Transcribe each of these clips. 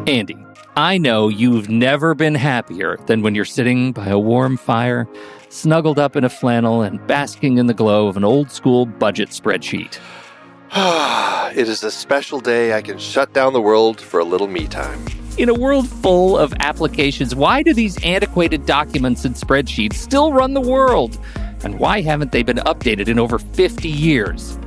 Andy, I know you've never been happier than when you're sitting by a warm fire, snuggled up in a flannel and basking in the glow of an old-school budget spreadsheet. It is a special day I can shut down the world for a little me time. In a world full of applications, why do these antiquated documents and spreadsheets still run the world? And why haven't they been updated in over 50 years?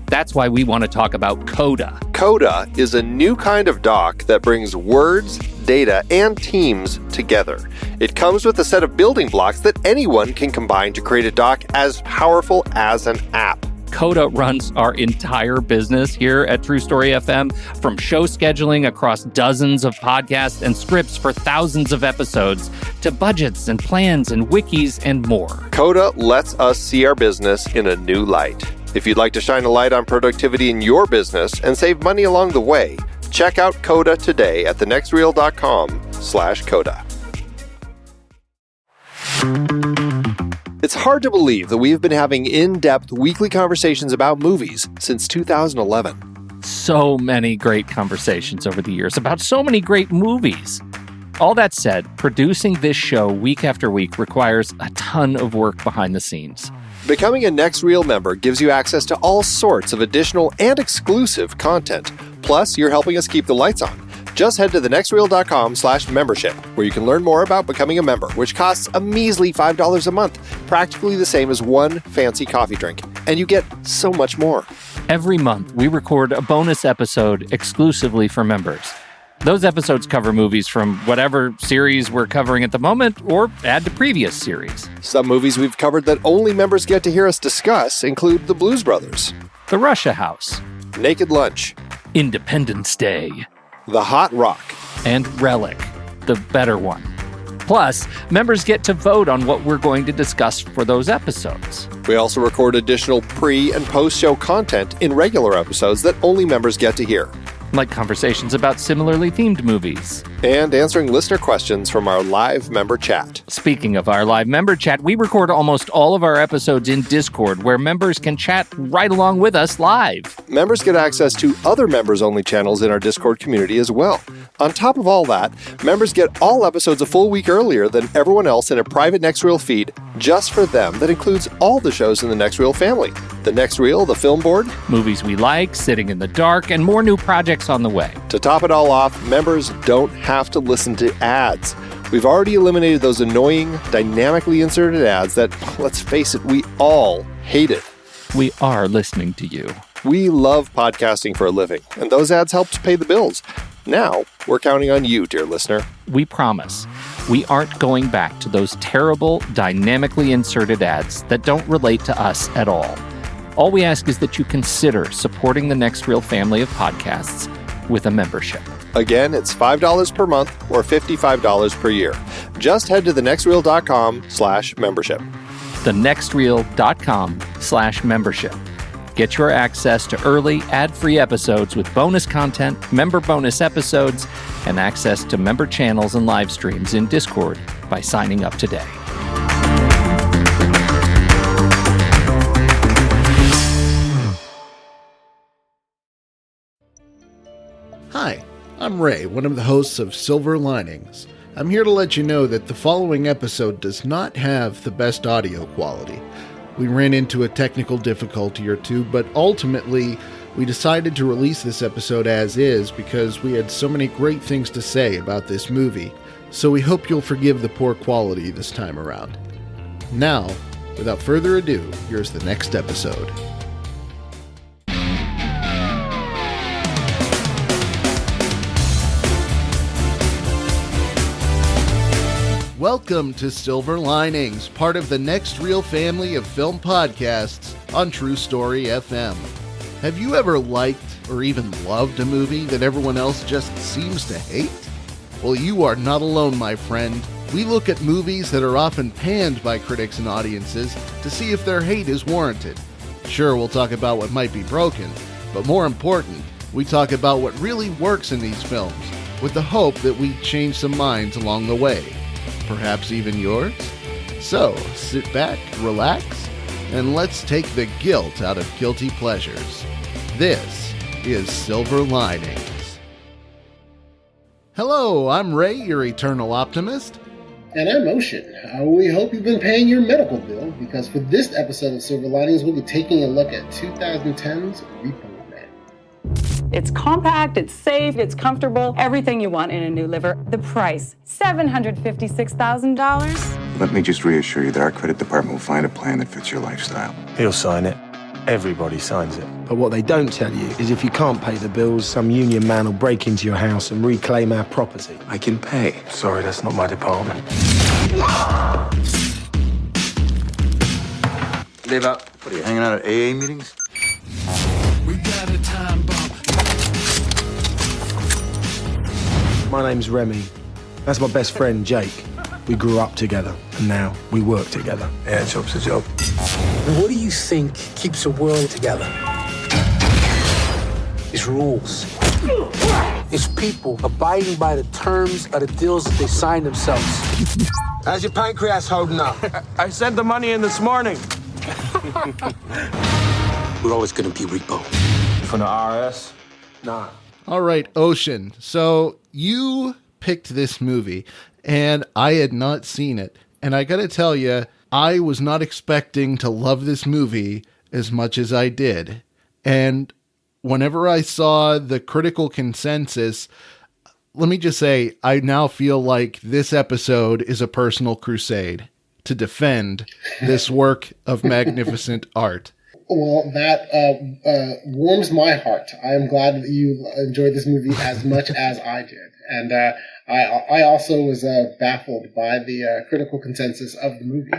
That's why we want to talk about Coda. Coda is a new kind of doc that brings words, data, and teams together. It comes with a set of building blocks that anyone can combine to create a doc as powerful as an app. Coda runs our entire business here at True Story FM, from show scheduling across dozens of podcasts and scripts for thousands of episodes, to budgets and plans and wikis and more. Coda lets us see our business in a new light. If you'd like to shine a light on productivity in your business and save money along the way, check out Coda today at thenextreel.com/Coda. It's hard to believe that we've been having in-depth weekly conversations about movies since 2011. So many great conversations over the years about so many great movies. All that said, producing this show week after week requires a ton of work behind the scenes. Becoming a Next Reel member gives you access to all sorts of additional and exclusive content. Plus, you're helping us keep the lights on. Just head to thenextreel.com/membership, where you can learn more about becoming a member, which costs a measly $5 a month, practically the same as one fancy coffee drink. And you get so much more. Every month, we record a bonus episode exclusively for members. Those episodes cover movies from whatever series we're covering at the moment, or add to previous series. Some movies we've covered that only members get to hear us discuss include The Blues Brothers, The Russia House, Naked Lunch, Independence Day, The Hot Rock, and Relic, the better one. Plus, members get to vote on what we're going to discuss for those episodes. We also record additional pre- and post-show content in regular episodes that only members get to hear, like conversations about similarly themed movies. And answering listener questions from our live member chat. Speaking of our live member chat, we record almost all of our episodes in Discord, where members can chat right along with us live. Members get access to other members-only channels in our Discord community as well. On top of all that, members get all episodes a full week earlier than everyone else in a private Next Reel feed just for them that includes all the shows in the Next Reel family. The Next Reel, the Film Board, movies we like, Sitting in the Dark, and more new projects on the way. To top it all off, members don't have to listen to ads. We've already eliminated those annoying, dynamically inserted ads that, let's face it, we all hated. We are listening to you. We love podcasting for a living, and those ads help to pay the bills. Now, we're counting on you, dear listener. We promise we aren't going back to those terrible, dynamically inserted ads that don't relate to us at all. All we ask is that you consider supporting the Next Reel family of podcasts with a membership. Again, it's $5 per month or $55 per year. Just head to thenextreel.com/membership. thenextreel.com/membership. Get your access to early, ad-free episodes with bonus content, member bonus episodes, and access to member channels and live streams in Discord by signing up today. Hi, I'm Ray, one of the hosts of Silver Linings. I'm here to let you know that the following episode does not have the best audio quality. We ran into a technical difficulty or two, but ultimately, we decided to release this episode as is because we had so many great things to say about this movie, so we hope you'll forgive the poor quality this time around. Now, without further ado, here's the next episode. Welcome to Silver Linings, part of the Next Reel family of film podcasts on True Story FM. Have you ever liked or even loved a movie that everyone else just seems to hate? Well, you are not alone, my friend. We look at movies that are often panned by critics and audiences to see if their hate is warranted. Sure, we'll talk about what might be broken, but more important, we talk about what really works in these films, with the hope that we change some minds along the way. Perhaps even yours? So, sit back, relax, and let's take the guilt out of guilty pleasures. This is Silver Linings. Hello, I'm Ray, your eternal optimist. And I'm Ocean. We hope you've been paying your medical bill, because for this episode of Silver Linings, we'll be taking a look at 2010's Repo Men. It's compact, it's safe, it's comfortable, everything you want in a new liver. The price, $756,000. Let me just reassure you that our credit department will find a plan that fits your lifestyle. He'll sign it. Everybody signs it. But what they don't tell you is if you can't pay the bills, some union man will break into your house and reclaim our property. I can pay. Sorry, that's not my department. Live up. What are you, hanging out at AA meetings? We got a time bomb. My name's Remy. That's my best friend, Jake. We grew up together, and now we work together. Yeah, a job's a job. What do you think keeps a world together? It's rules. It's people abiding by the terms of the deals that they sign themselves. How's your pancreas holding up? I sent the money in this morning. We're always going to be repo. From the RS? Nah. All right, Ocean. So you picked this movie, and I had not seen it. And I got to tell you, I was not expecting to love this movie as much as I did. And whenever I saw the critical consensus, let me just say, I now feel like this episode is a personal crusade to defend this work of magnificent art. Well, that warms my heart. I am glad that you enjoyed this movie as much as I did. And I also was baffled by the critical consensus of the movie.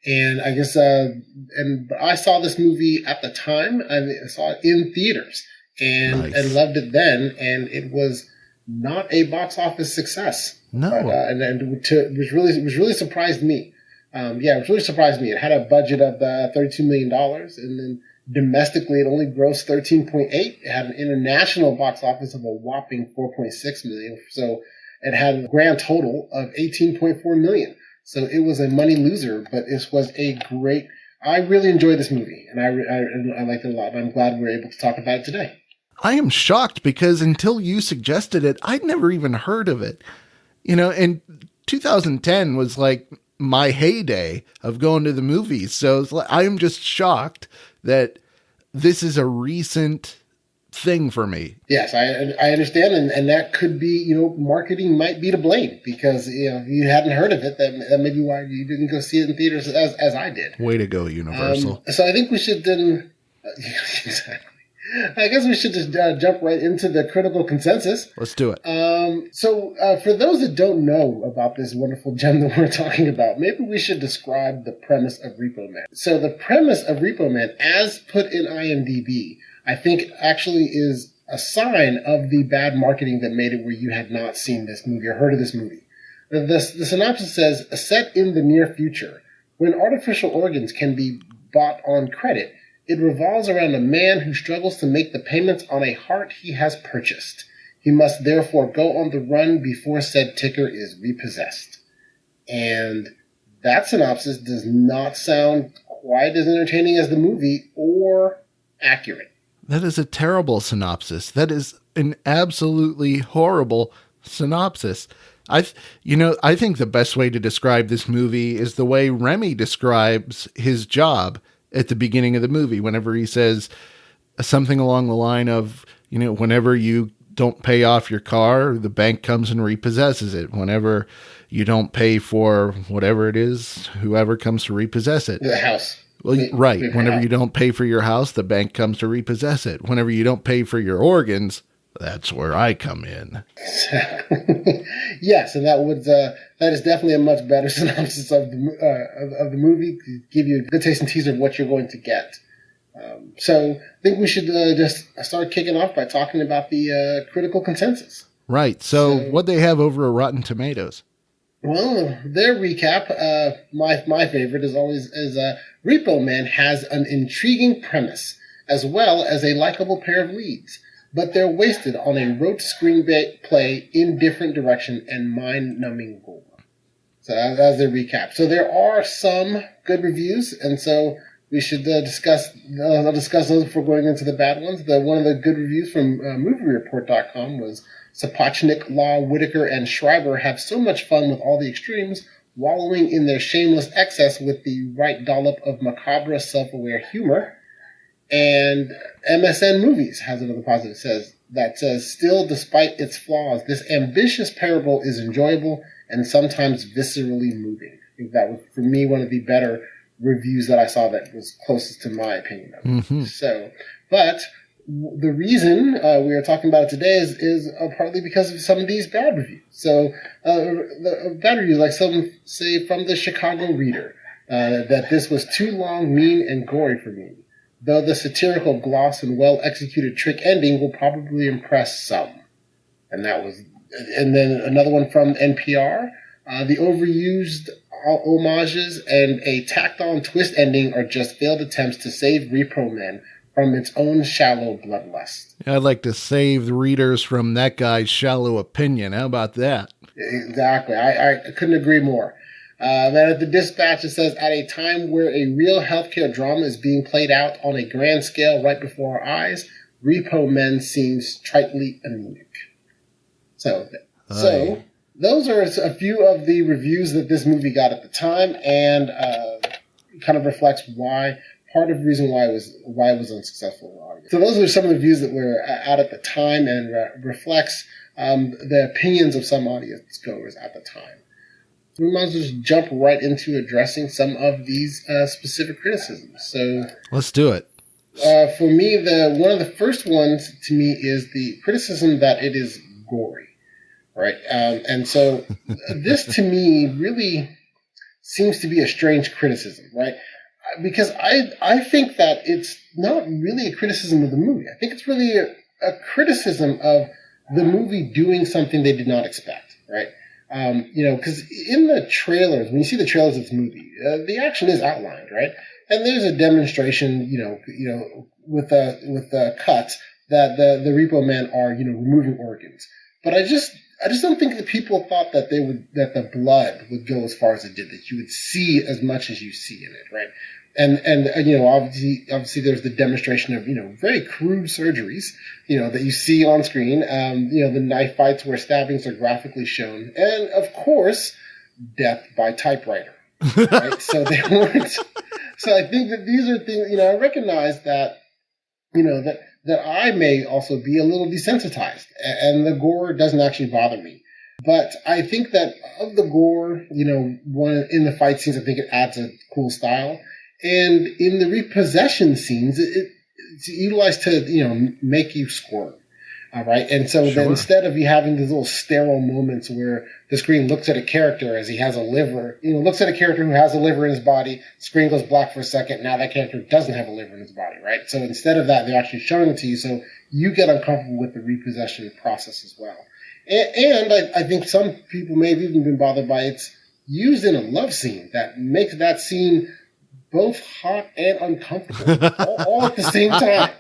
And I guess, but I saw this movie at the time. I saw it in theaters and loved it then. And it was not a box office success. No, which really surprised me. It really surprised me. It had a budget of $32 million, and then domestically it only grossed 13.8. It had an international box office of a whopping 4.6 million. So it had a grand total of 18.4 million. So it was a money loser, but it was I really enjoyed this movie, and I liked it a lot, and I'm glad we're able to talk about it today. I am shocked because until you suggested it, I'd never even heard of it. And 2010 was like my heyday of going to the movies. So it's like, I am just shocked that this is a recent thing for me. Yes, I understand, and that could be, marketing might be to blame, because if you hadn't heard of it, that may be why you didn't go see it in theaters as I did. Way to go, Universal. So I think we should then exactly. I guess we should just jump right into the critical consensus. Let's do it. So for those that don't know about this wonderful gem that we're talking about, maybe we should describe the premise of Repo Man. So the premise of Repo Man, as put in IMDb, I think actually is a sign of the bad marketing that made it where you had not seen this movie or heard of this movie. The synopsis says, set in the near future, when artificial organs can be bought on credit, it revolves around a man who struggles to make the payments on a heart he has purchased. He must therefore go on the run before said ticker is repossessed. And that synopsis does not sound quite as entertaining as the movie or accurate. That is a terrible synopsis. That is an absolutely horrible synopsis. I think the best way to describe this movie is the way Remy describes his job at the beginning of the movie, whenever he says something along the line of, whenever you don't pay off your car, the bank comes and repossesses it. Whenever you don't pay for whatever it is, whoever comes to repossess it. The house. Well, right. Whenever you don't pay for your house, the bank comes to repossess it. Whenever you don't pay for your organs, that's where I come in. Yes, and that is definitely a much better synopsis of the movie. Give you a good taste and teaser of what you're going to get. So I think we should just start kicking off by talking about the critical consensus. Right. So what they have over at Rotten Tomatoes? Well, their recap, my favorite is Repo Man has an intriguing premise as well as a likable pair of leads, but they're wasted on a rote screenplay in different direction and mind-numbing gore. So that's their recap. So there are some good reviews, and so we should discuss those before going into the bad ones. One of the good reviews from MovieReport.com was Sapochnik, Law, Whitaker, and Schreiber have so much fun with all the extremes, wallowing in their shameless excess with the right dollop of macabre, self-aware humor. And MSN Movies has another positive that says, still, despite its flaws, this ambitious parable is enjoyable and sometimes viscerally moving. I think that was, for me, one of the better reviews that I saw that was closest to my opinion of it. Mm-hmm. So, but the reason we are talking about it today is partly because of some of these bad reviews. So, the bad reviews, like some say from the Chicago Reader, that this was too long, mean, and gory for me. Though the satirical gloss and well-executed trick ending will probably impress some. And then another one from NPR. The overused homages and a tacked-on twist ending are just failed attempts to save Repo Men from its own shallow bloodlust. I'd like to save the readers from that guy's shallow opinion. How about that? Exactly. I couldn't agree more. Then at the Dispatch, it says, at a time where a real healthcare drama is being played out on a grand scale right before our eyes, Repo Men seems tritely anemic. So those are a few of the reviews that this movie got at the time, and kind of reflects part of the reason why it was unsuccessful in the audience. So those are some of the views that were out at the time, and reflects the opinions of some audience goers at the time. We might as well just jump right into addressing some of these specific criticisms. So let's do it. For me, one of the first ones to me is the criticism that it is gory, right? And so this to me really seems to be a strange criticism, right? Because I think that it's not really a criticism of the movie. I think it's really a criticism of the movie doing something they did not expect, right? Because in the trailers, when you see the trailers of this movie, the action is outlined, right? And there's a demonstration, with cuts that the Repo Men are, removing organs. But I just don't think that people thought that that the blood would go as far as it did, that you would see as much as you see in it, right? And obviously there's the demonstration of, very crude surgeries, that you see on screen. The knife fights where stabbings are graphically shown. And of course, death by typewriter, right? So they weren't. So I think that these are things, I recognize that, that I may also be a little desensitized, and the gore doesn't actually bother me. But I think that of the gore, one in the fight scenes, I think it adds a cool style. And in the repossession scenes, it's utilized to, make you squirm. All right. And so then instead of you having these little sterile moments where the screen looks at a character as he has a liver, looks at a character who has a liver in his body, screen goes black for a second. Now that character doesn't have a liver in his body. Right. So instead of that, they're actually showing it to you. So you get uncomfortable with the repossession process as well. And I think some people may have even been bothered by it's used in a love scene that makes that scene both hot and uncomfortable all at the same time.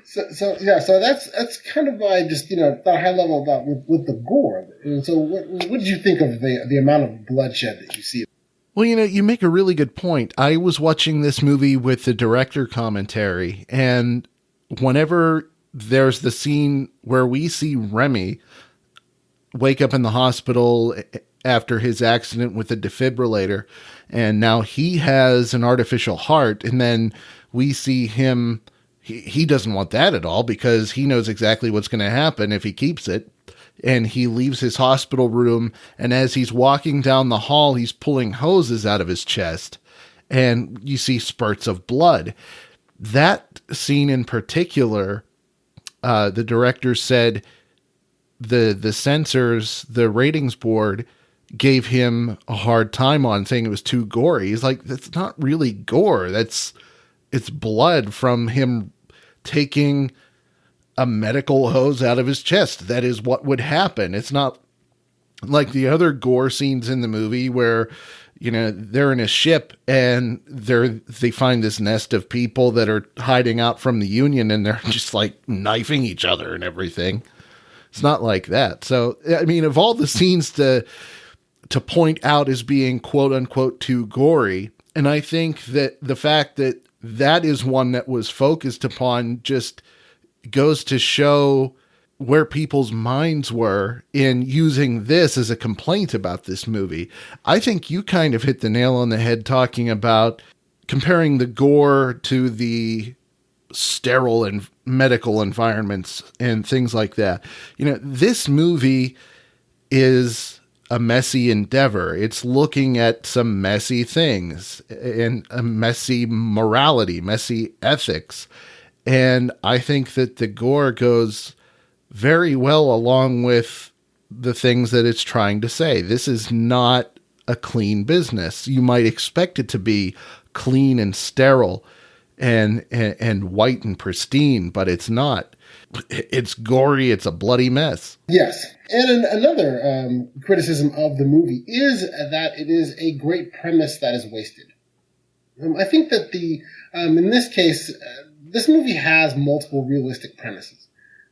So that's kind of why just the high level about with the gore. And so what did you think of the amount of bloodshed that you see? Well, you make a really good point. I was watching this movie with the director commentary, and whenever there's the scene where we see Remy wake up in the hospital after his accident with the defibrillator, and now he has an artificial heart, and then we see him, he doesn't want that at all because he knows exactly what's going to happen if he keeps it, and he leaves his hospital room, and as he's walking down the hall, he's pulling hoses out of his chest, and you see spurts of blood. That scene in particular, the director said the censors, the ratings board, gave him a hard time on, saying it was too gory. He's like, that's not really gore. It's blood from him taking a medical hose out of his chest. That is what would happen. It's not like the other gore scenes in the movie where, they're in a ship and they find this nest of people that are hiding out from the Union, and they're just like knifing each other and everything. It's not like that. So, I mean, of all the scenes to point out as being quote unquote too gory, and I think that the fact that is one that was focused upon just goes to show where people's minds were in using this as a complaint about this movie. I think you kind of hit the nail on the head talking about comparing the gore to the sterile and medical environments and things like that. This movie is a messy endeavor. It's looking at some messy things and a messy morality, messy ethics. And I think that the gore goes very well along with the things that it's trying to say. This is not a clean business. You might expect it to be clean and sterile and white and pristine, but it's not. It's gory. It's a bloody mess. Yes. And another criticism of the movie is that it is a great premise that is wasted. I think that in this case, this movie has multiple realistic premises.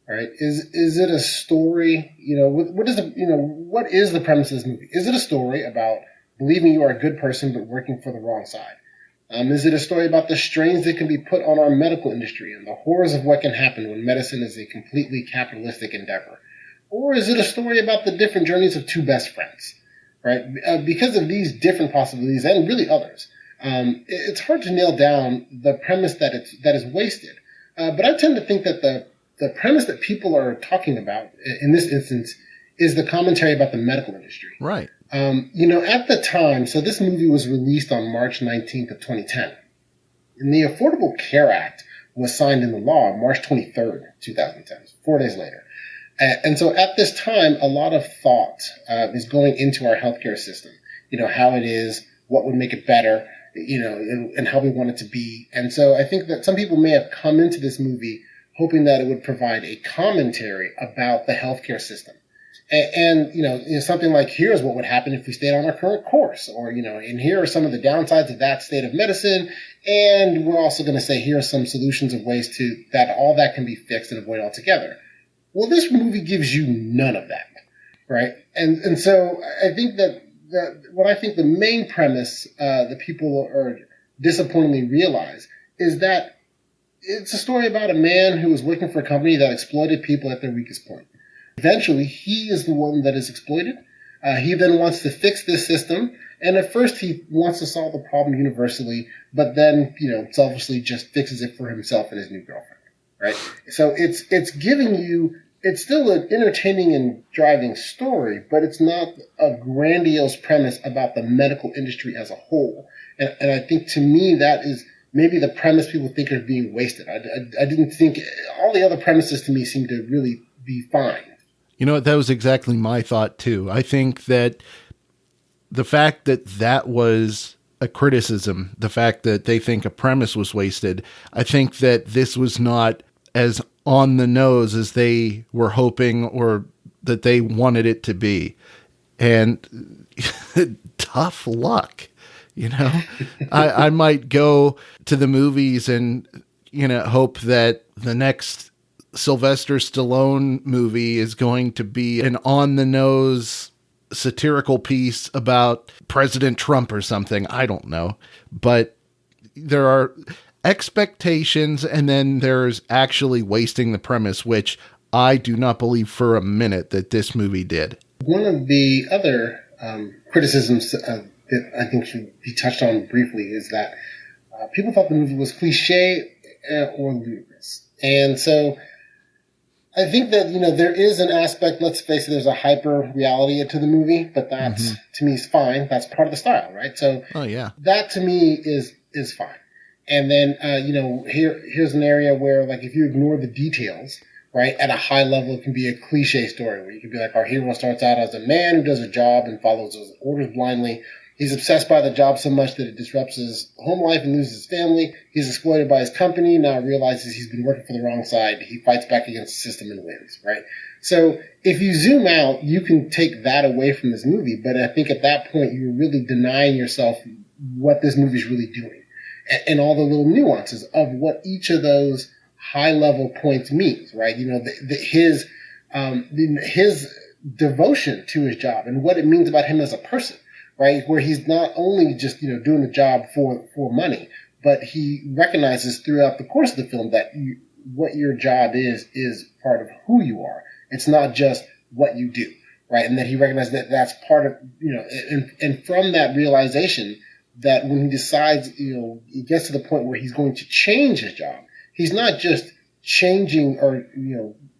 All right. Is it a story? What is the premise of this movie? Is it a story about believing you are a good person but working for the wrong side? Is it a story about the strains that can be put on our medical industry and the horrors of what can happen when medicine is a completely capitalistic endeavor? Or is it a story about the different journeys of two best friends? Right? Because of these different possibilities and really others, it's hard to nail down the premise that is wasted. But I tend to think that the premise that people are talking about in this instance is the commentary about the medical industry. Right. At the time, so this movie was released on March 19th of 2010. And the Affordable Care Act was signed into law on March 23rd, 2010, 4 days later. And so at this time, a lot of thought is going into our healthcare system, how it is, what would make it better, and how we want it to be. And so I think that some people may have come into this movie hoping that it would provide a commentary about the healthcare system. And something like, here's what would happen if we stayed on our current course, or, and here are some of the downsides of that state of medicine. And we're also going to say, here are some solutions of ways to that all that can be fixed and avoided altogether. Well, this movie gives you none of that, right? And so I think that what I think the main premise that people are disappointingly realize is that it's a story about a man who was working for a company that exploited people at their weakest point. Eventually, he is the one that is exploited. He then wants to fix this system. And at first, he wants to solve the problem universally, but then, selfishly just fixes it for himself and his new girlfriend, right? So it's giving you, it's still an entertaining and driving story, but it's not a grandiose premise about the medical industry as a whole. And I think, to me, that is maybe the premise people think are being wasted. I didn't think all the other premises to me seem to really be fine. That was exactly my thought too. I think that the fact that was a criticism, the fact that they think a premise was wasted, I think that this was not as on the nose as they were hoping or that they wanted it to be. And tough luck. I might go to the movies and, hope that the next Sylvester Stallone movie is going to be an on-the-nose satirical piece about President Trump or something. I don't know. But there are expectations, and then there's actually wasting the premise, which I do not believe for a minute that this movie did. One of the other criticisms that I think should be touched on briefly is that people thought the movie was cliche or ludicrous. And so I think that, there is an aspect, let's face it, there's a hyper reality to the movie, but that to me is fine. That's part of the style, right? So that to me is fine. And then, here's an area where, like, if you ignore the details, right, at a high level, it can be a cliche story where you can be like, our hero starts out as a man who does a job and follows those orders blindly. He's obsessed by the job so much that it disrupts his home life and loses his family. He's exploited by his company, now realizes he's been working for the wrong side. He fights back against the system and wins, right? So if you zoom out, you can take that away from this movie. But I think at that point, you're really denying yourself what this movie is really doing and all the little nuances of what each of those high-level points means, right? His devotion to his job and what it means about him as a person. Right, where he's not only just doing the job for money, but he recognizes throughout the course of the film that what your job is part of who you are. It's not just what you do, right? And that he recognized that that's part of, and from that realization that when he decides, he gets to the point where he's going to change his job, he's not just changing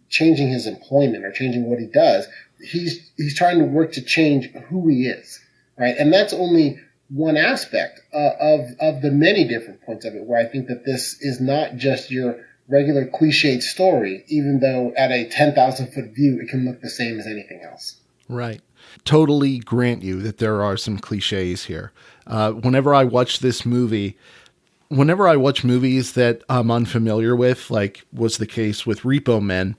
changing his employment or changing what he does. He's trying to work to change who he is, right? And that's only one aspect of the many different points of it, where I think that this is not just your regular cliched story, even though at a 10,000-foot view, it can look the same as anything else. Right. Totally grant you that there are some cliches here. Whenever I watch this movie, whenever I watch movies that I'm unfamiliar with, like was the case with Repo Men,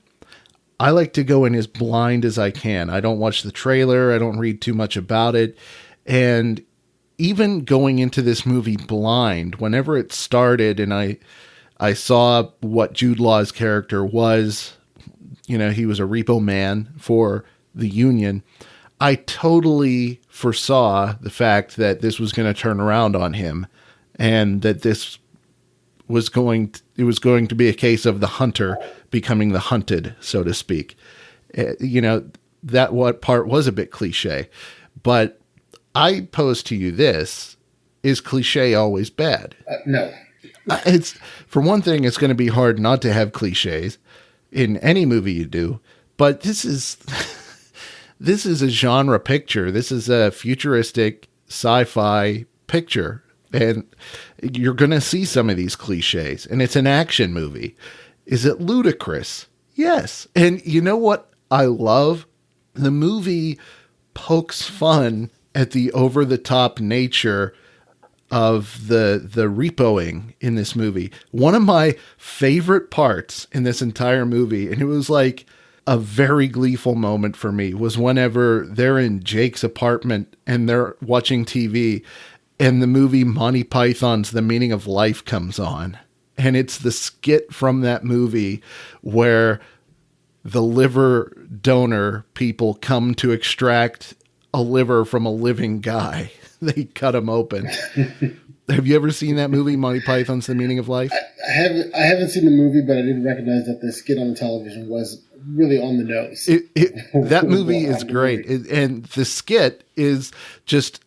I like to go in as blind as I can. I don't watch the trailer. I don't read too much about it. And even going into this movie blind, whenever it started and I saw what Jude Law's character was, he was a repo man for the union, I totally foresaw the fact that this was going to turn around on him and that this was going to be a case of the hunter becoming the hunted, so to speak. That what part was a bit cliche, but I pose to you this: is cliche always bad? No. It's, for one thing, it's going to be hard not to have cliches in any movie you do, but this is a genre picture. This is a futuristic sci-fi picture, and you're going to see some of these cliches, and it's an action movie. Is it ludicrous? Yes. And you know what I love? The movie pokes fun at the over-the-top nature of the repoing in this movie. One of my favorite parts in this entire movie, and it was like a very gleeful moment for me, was whenever they're in Jake's apartment and they're watching TV and the movie Monty Python's The Meaning of Life comes on. And it's the skit from that movie where the liver donor people come to extract a liver from a living guy. They cut him open. Have you ever seen that movie, Monty Python's The Meaning of Life? I haven't seen the movie, but I did recognize that the skit on the television was really on the nose. That movie is great. And the skit is just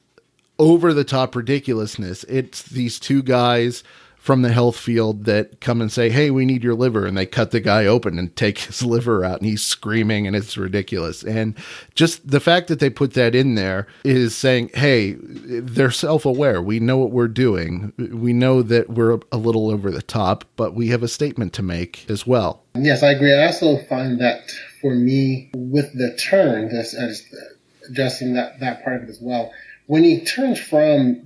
over the top ridiculousness. It's these two guys from the health field that come and say, hey, we need your liver. And they cut the guy open and take his liver out, and he's screaming, and it's ridiculous. And just the fact that they put that in there is saying, hey, they're self-aware. We know what we're doing. We know that we're a little over the top, but we have a statement to make as well. Yes, I agree. I also find that for me, with the turn, just addressing that part of it as well, when he turns from,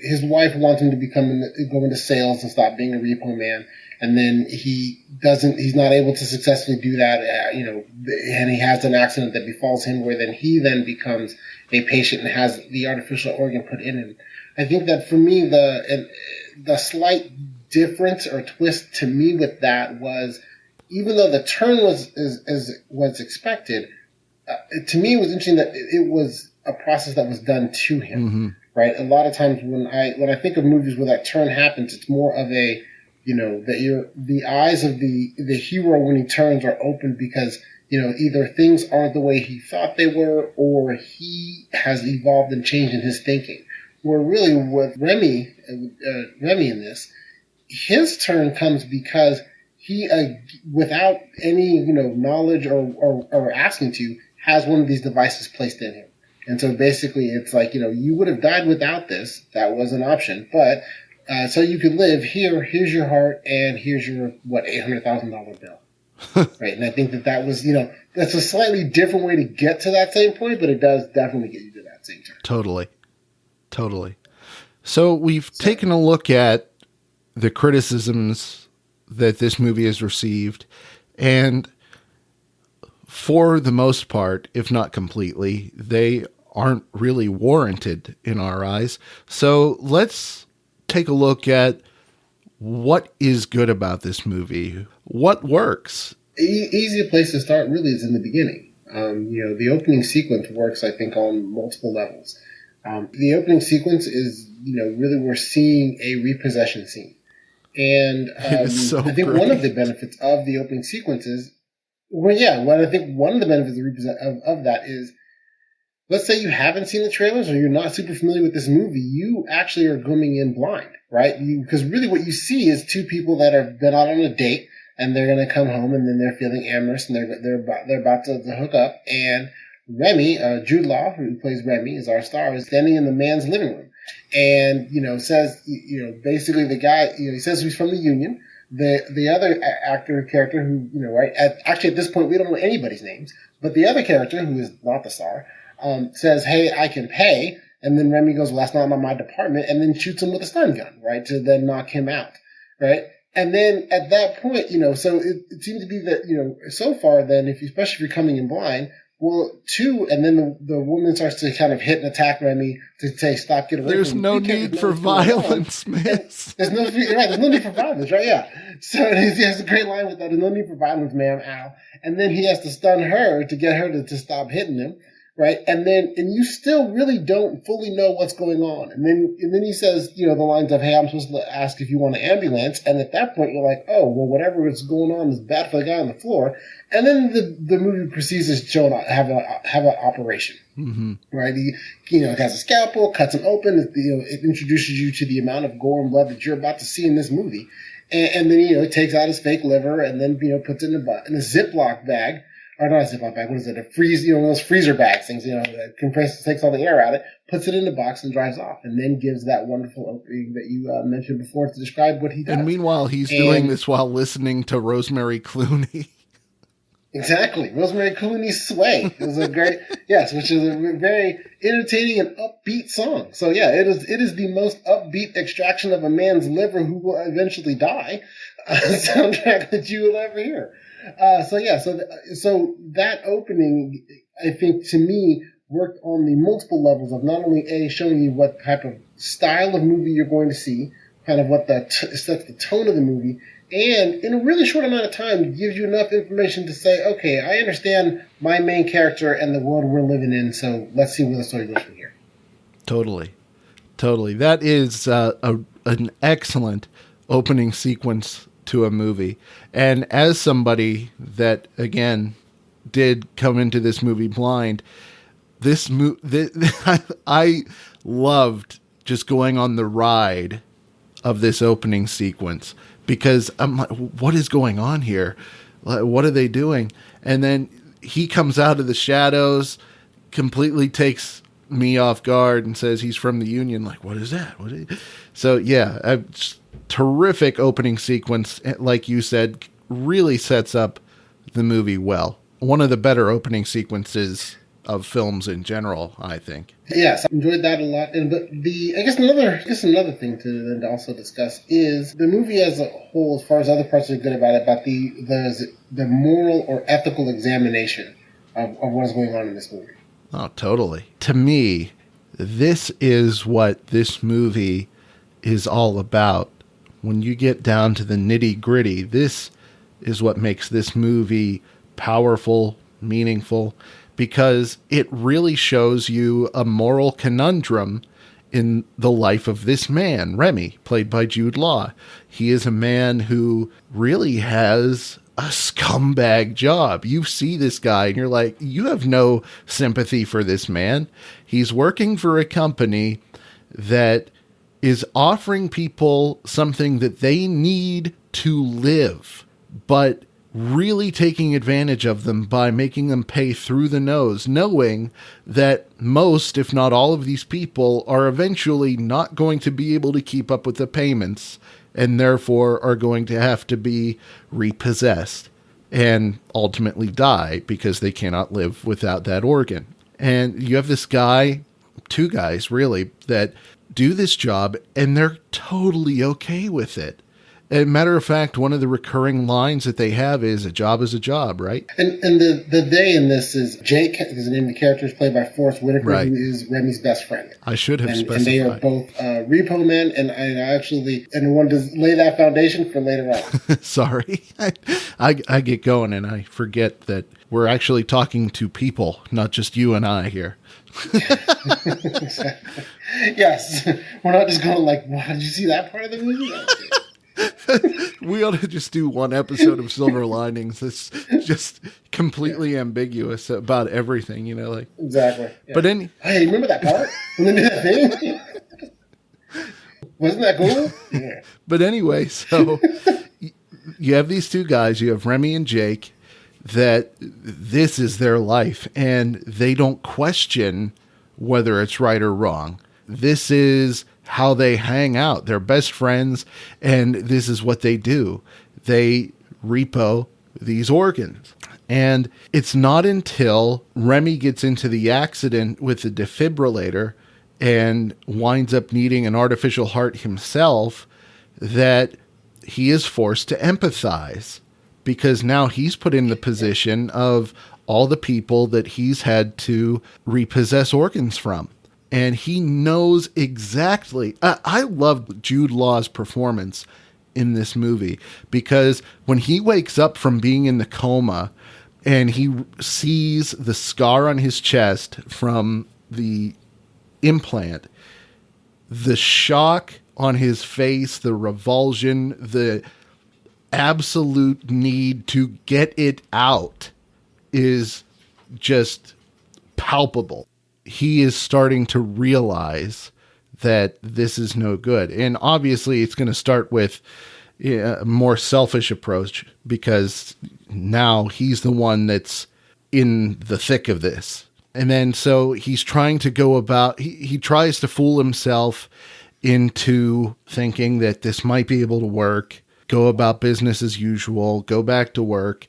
his wife wants him to go into sales and stop being a repo man, and then he's not able to successfully do that, and he has an accident that befalls him where then he becomes a patient and has the artificial organ put in him. I think that for me, the slight difference or twist to me with that was, even though the turn was expected, to me it was interesting that it was a process that was done to him. Mm-hmm. Right. A lot of times when I think of movies where that turn happens, it's more of a, that the eyes of the hero when he turns are open because, either things aren't the way he thought they were, or he has evolved and changed in his thinking. Where really with Remy in this, his turn comes because he, without any, knowledge or asking to, has one of these devices placed in him. And so basically it's like, you would have died without this. That was an option. But so you could live, here's your heart, and here's your, $800,000 bill. Right. And I think that was, that's a slightly different way to get to that same point, but it does definitely get you to that same turn. Totally. So we've taken a look at the criticisms that this movie has received, and for the most part, if not completely, they aren't really warranted in our eyes. So let's take a look at what is good about this movie. What works? Easy place to start really is in the beginning. The opening sequence works, I think, on multiple levels. The opening sequence is, really we're seeing a repossession scene. And so I think great. one of the benefits of the opening sequence is, I think one of the benefits of that is, let's say you haven't seen the trailers or you're not super familiar with this movie, you actually are going in blind, right? Because really what you see is two people that have been out on a date and they're going to come home and then they're feeling amorous and they're about to hook up. And Remy, Jude Law, who plays Remy, is our star, is standing in the man's living room and, says, basically the guy, he says he's from the union. The other character who, right, actually at this point we don't know anybody's names, but the other character who is not the star, says, hey, I can pay. And then Remy goes, well, that's not my department. And then shoots him with a stun gun, right? To then knock him out, right? And then at that point, so it seems to be that, so far then, especially if you're coming in blind, well, and then the woman starts to kind of hit and attack Remy to say, stop, get away There's from me. no need for violence, miss. There's no need for violence, right? Yeah. So he has a great line with that. There's no need for violence, ma'am, ow. And then he has to stun her to get her to stop hitting him. Right. And you still really don't fully know what's going on. And then he says, the lines of, hey, I'm supposed to ask if you want an ambulance. And at that point, you're like, oh, well, whatever is going on is bad for the guy on the floor. And then the movie proceeds to have an operation. Mm-hmm. Right. He, has a scalpel, cuts him open. It introduces you to the amount of gore and blood that you're about to see in this movie. And then, it takes out his fake liver and then, puts it in a Ziploc bag. Or not a Ziploc bag, what is it? A freeze, those freezer bags things, that compresses, takes all the air out of it, puts it in the box and drives off, and then gives that wonderful opening that you mentioned before to describe what he does. And meanwhile, he's doing this while listening to Rosemary Clooney. Exactly. Rosemary Clooney's Sway is a great, yes, which is a very entertaining and upbeat song. So yeah, it is the most upbeat extraction of a man's liver who will eventually die soundtrack that you will ever hear. So that opening, I think, to me, worked on the multiple levels of not only showing you what type of style of movie you're going to see, kind of what sets the tone of the movie, and in a really short amount of time gives you enough information to say, okay, I understand my main character and the world we're living in, so let's see where the story goes from here. Totally. That is an excellent opening sequence to a movie. And as somebody that, again, did come into this movie blind, I loved just going on the ride of this opening sequence, because I'm like, what is going on here? What are they doing? And then he comes out of the shadows, completely takes me off guard and says he's from the Union. Like, what is that? So yeah, terrific opening sequence. Like you said, really sets up the movie well. One of the better opening sequences of films in general, I think. Yes, I enjoyed that a lot. But I guess another thing to also discuss is the movie as a whole, as far as other parts are good about it, about the moral or ethical examination of what is going on in this movie. Oh, totally. To me, this is what this movie is all about. When you get down to the nitty-gritty, this is what makes this movie powerful, meaningful, because it really shows you a moral conundrum in the life of this man, Remy, played by Jude Law. He is a man who really has a scumbag job. You see this guy and you're like, you have no sympathy for this man. He's working for a company that is offering people something that they need to live, but really taking advantage of them by making them pay through the nose, knowing that most, if not all of these people are eventually not going to be able to keep up with the payments and therefore are going to have to be repossessed and ultimately die because they cannot live without that organ. And you have this guy, two guys really, that do this job and they're totally okay with it. As a matter of fact, one of the recurring lines that they have is, a job is a job, right? And the they in this is Jake, is the name of the character, is played by Forrest Whitaker, right, who is Remy's best friend. I should have specified. And they are both Repo Men, and I actually wanted to lay that foundation for later on. Sorry. I get going and I forget that we're actually talking to people, not just you and I here. Exactly. Yes. We're not just going like, wow, did you see that part of the movie? We ought to just do one episode of Silver Linings that's just completely ambiguous about everything, like. Exactly. Yeah. But hey, remember that part when they did that thing? Wasn't that cool? Yeah. But anyway, so you have these two guys. You have Remy and Jake. That this is their life, and they don't question whether it's right or wrong. This is how they hang out. They're best friends, and this is what they do. They repo these organs. And it's not until Remy gets into the accident with the defibrillator and winds up needing an artificial heart himself that he is forced to empathize, because now he's put in the position of all the people that he's had to repossess organs from. And he knows exactly. I loved Jude Law's performance in this movie, because when he wakes up from being in the coma and he sees the scar on his chest from the implant, the shock on his face, the revulsion, the absolute need to get it out is just palpable. He is starting to realize that this is no good. And obviously it's going to start with a more selfish approach, because now he's the one that's in the thick of this. And then so he's trying to go about, he tries to fool himself into thinking that this might be able to work, go about business as usual, go back to work.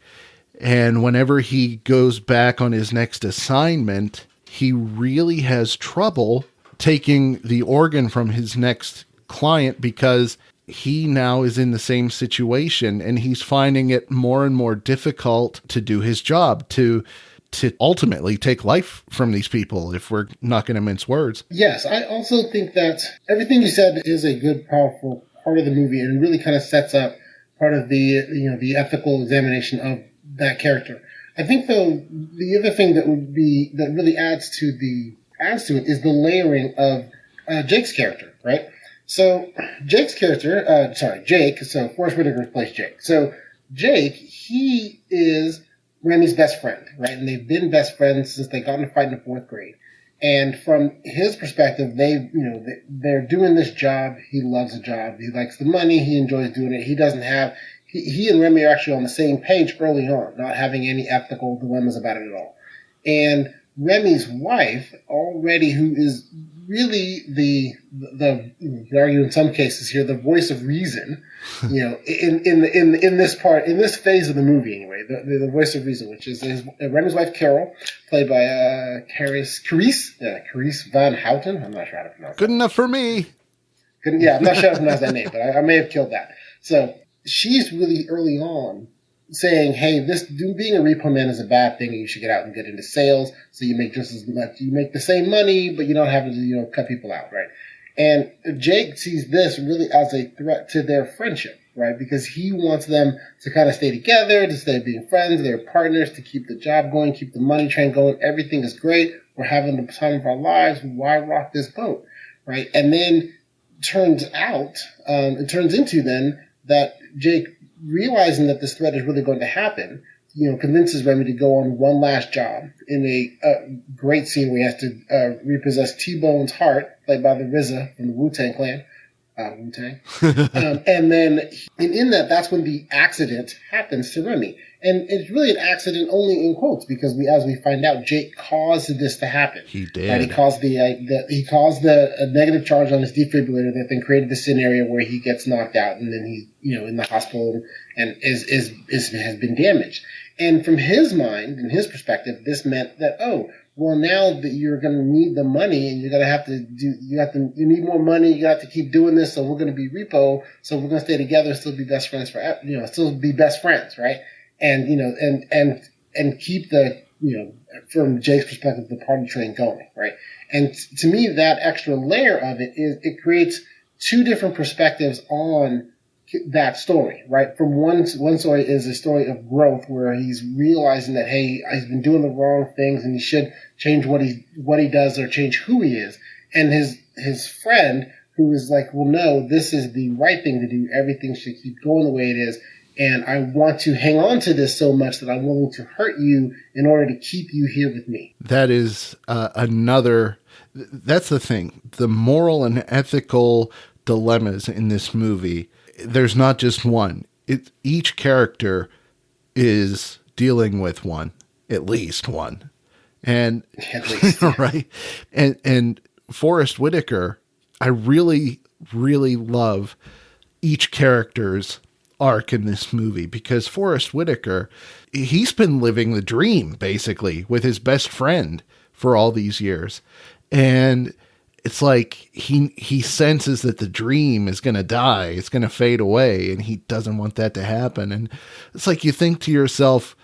And whenever he goes back on his next assignment, he really has trouble taking the organ from his next client, because he now is in the same situation, and he's finding it more and more difficult to do his job, to ultimately take life from these people, if we're not going to mince words. Yes, I also think that everything you said is a good, powerful part of the movie, and really kind of sets up part of the ethical examination of that character. I think, though, the other thing that really adds to it is the layering of Jake's character, right? So Jake's character, Jake. So Forrest Whitaker plays Jake. So Jake, he is Remy's best friend, right? And they've been best friends since they got in a fight in the 4th grade. And from his perspective, they're doing this job. He loves the job. He likes the money. He enjoys doing it. He and Remy are actually on the same page early on, not having any ethical dilemmas about it at all. And Remy's wife already, who is really the you can argue in some cases here, the voice of reason, in this phase of the movie anyway, the voice of reason, which is Remy's wife Carol, played by Carice Van Houten. I'm not sure how to pronounce. Good enough for me. I'm not sure how to pronounce that name, but I may have killed that. So she's really early on saying, hey, being a repo man is a bad thing, and you should get out and get into sales so you make just as much, you make the same money, but you don't have to, cut people out, right? And Jake sees this really as a threat to their friendship, right? Because he wants them to kind of stay together, to stay being friends, they're partners, to keep the job going, keep the money train going. Everything is great. We're having the time of our lives. Why rock this boat, right? And then it turns into then that Jake, realizing that this threat is really going to happen, convinces Remy to go on one last job in a great scene where he has to repossess T-Bone's heart, played by the RZA from the Wu-Tang Clan. Wu-Tang. And in that's when the accident happens to Remy. And it's really an accident only in quotes, because as we find out, Jake caused this to happen. He did. Right? He caused the negative charge on his defibrillator that then created the scenario where he gets knocked out, and then he's in the hospital and has been damaged. And from his mind and his perspective, this meant that now that you're going to need the money, and you're going to have to you need more money, you have to keep doing this, so we're going to be repo, so we're going to stay together and still be best friends still be best friends, right? And and keep the from Jake's perspective, the party train going, right? And to me, that extra layer of it creates two different perspectives on that story, right? From one story is a story of growth, where he's realizing that, hey, he's been doing the wrong things and he should change what he does or change who he is. And his friend, who is like, well, no, this is the right thing to do. Everything should keep going the way it is. And I want to hang on to this so much that I'm willing to hurt you in order to keep you here with me. That is that's the thing. The moral and ethical dilemmas in this movie, there's not just one. Each character is dealing with one, at least one. And at least, yeah. Right. And Forrest Whitaker, I really, really love each character's arc in this movie, because Forrest Whitaker, he's been living the dream basically with his best friend for all these years. And it's like he senses that the dream is going to die. It's going to fade away, and he doesn't want that to happen. And it's like, you think to yourself,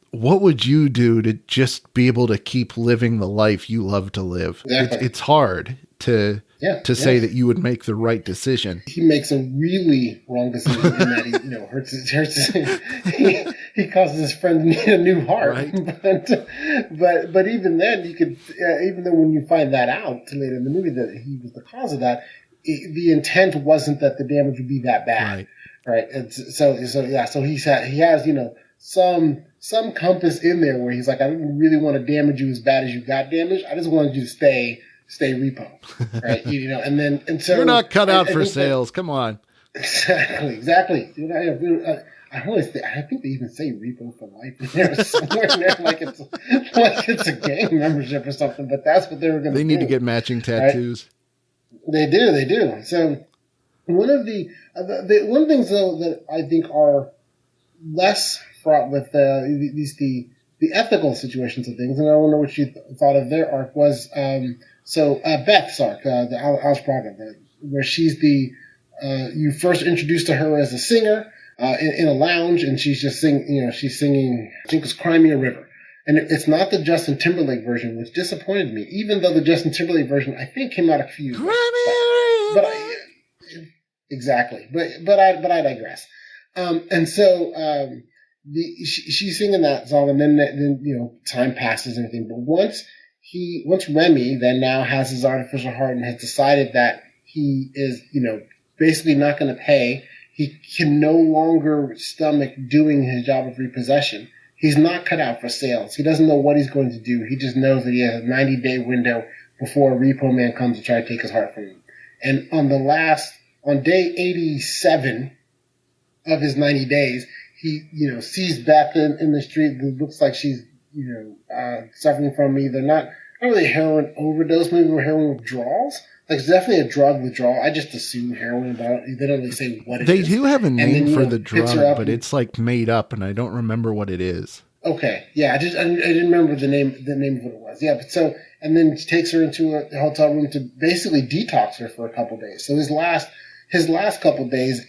what would you do to just be able to keep living the life you love to live? Exactly. It's hard to say that you would make the right decision. He makes a really wrong decision in that he hurts he causes his friend to need a new heart. Right. But even then, you could even though when you find that out later in the movie that he was the cause of that, the intent wasn't that the damage would be that bad. Right. And so he has some compass in there where he's like, I didn't really want to damage you as bad as you got damaged. I just wanted you to stay repo, right? And so you're not cut out for sales. Come on. Exactly. I think they even say repo for life in there somewhere in there, like it's a gang membership or something. But that's what they were going to do. They need to get matching tattoos. Right? They do. So one of the things though that I think are less fraught with the ethical situations of things, and I don't know what you thought of their arc was. Beth's arc, the Alice Braga, where she's you first introduced to her as a singer in a lounge, and she's just she's singing, I think it was Cry Me a River. And it's not the Justin Timberlake version, which disappointed me, even though the Justin Timberlake version, I think, came out a few years back. Exactly. But I digress. She's singing that song, and then time passes and everything. But once Remy then now has his artificial heart and has decided that he is, basically not going to pay, he can no longer stomach doing his job of repossession. He's not cut out for sales. He doesn't know what he's going to do. He just knows that he has a 90-day window before a Repo Man comes to try to take his heart from him. And on day 87 of his 90 days, he, sees Beth in the street. It looks like she's, suffering from either not really a heroin overdose, maybe heroin withdrawals. Like, it's definitely a drug withdrawal. I just assume heroin about it. They don't really say what it is. They do have a name for the drug, but it's like made up, and I don't remember what it is. Okay, yeah, I didn't remember the name of what it was. Yeah, but and then takes her into a hotel room to basically detox her for a couple days. So his last couple days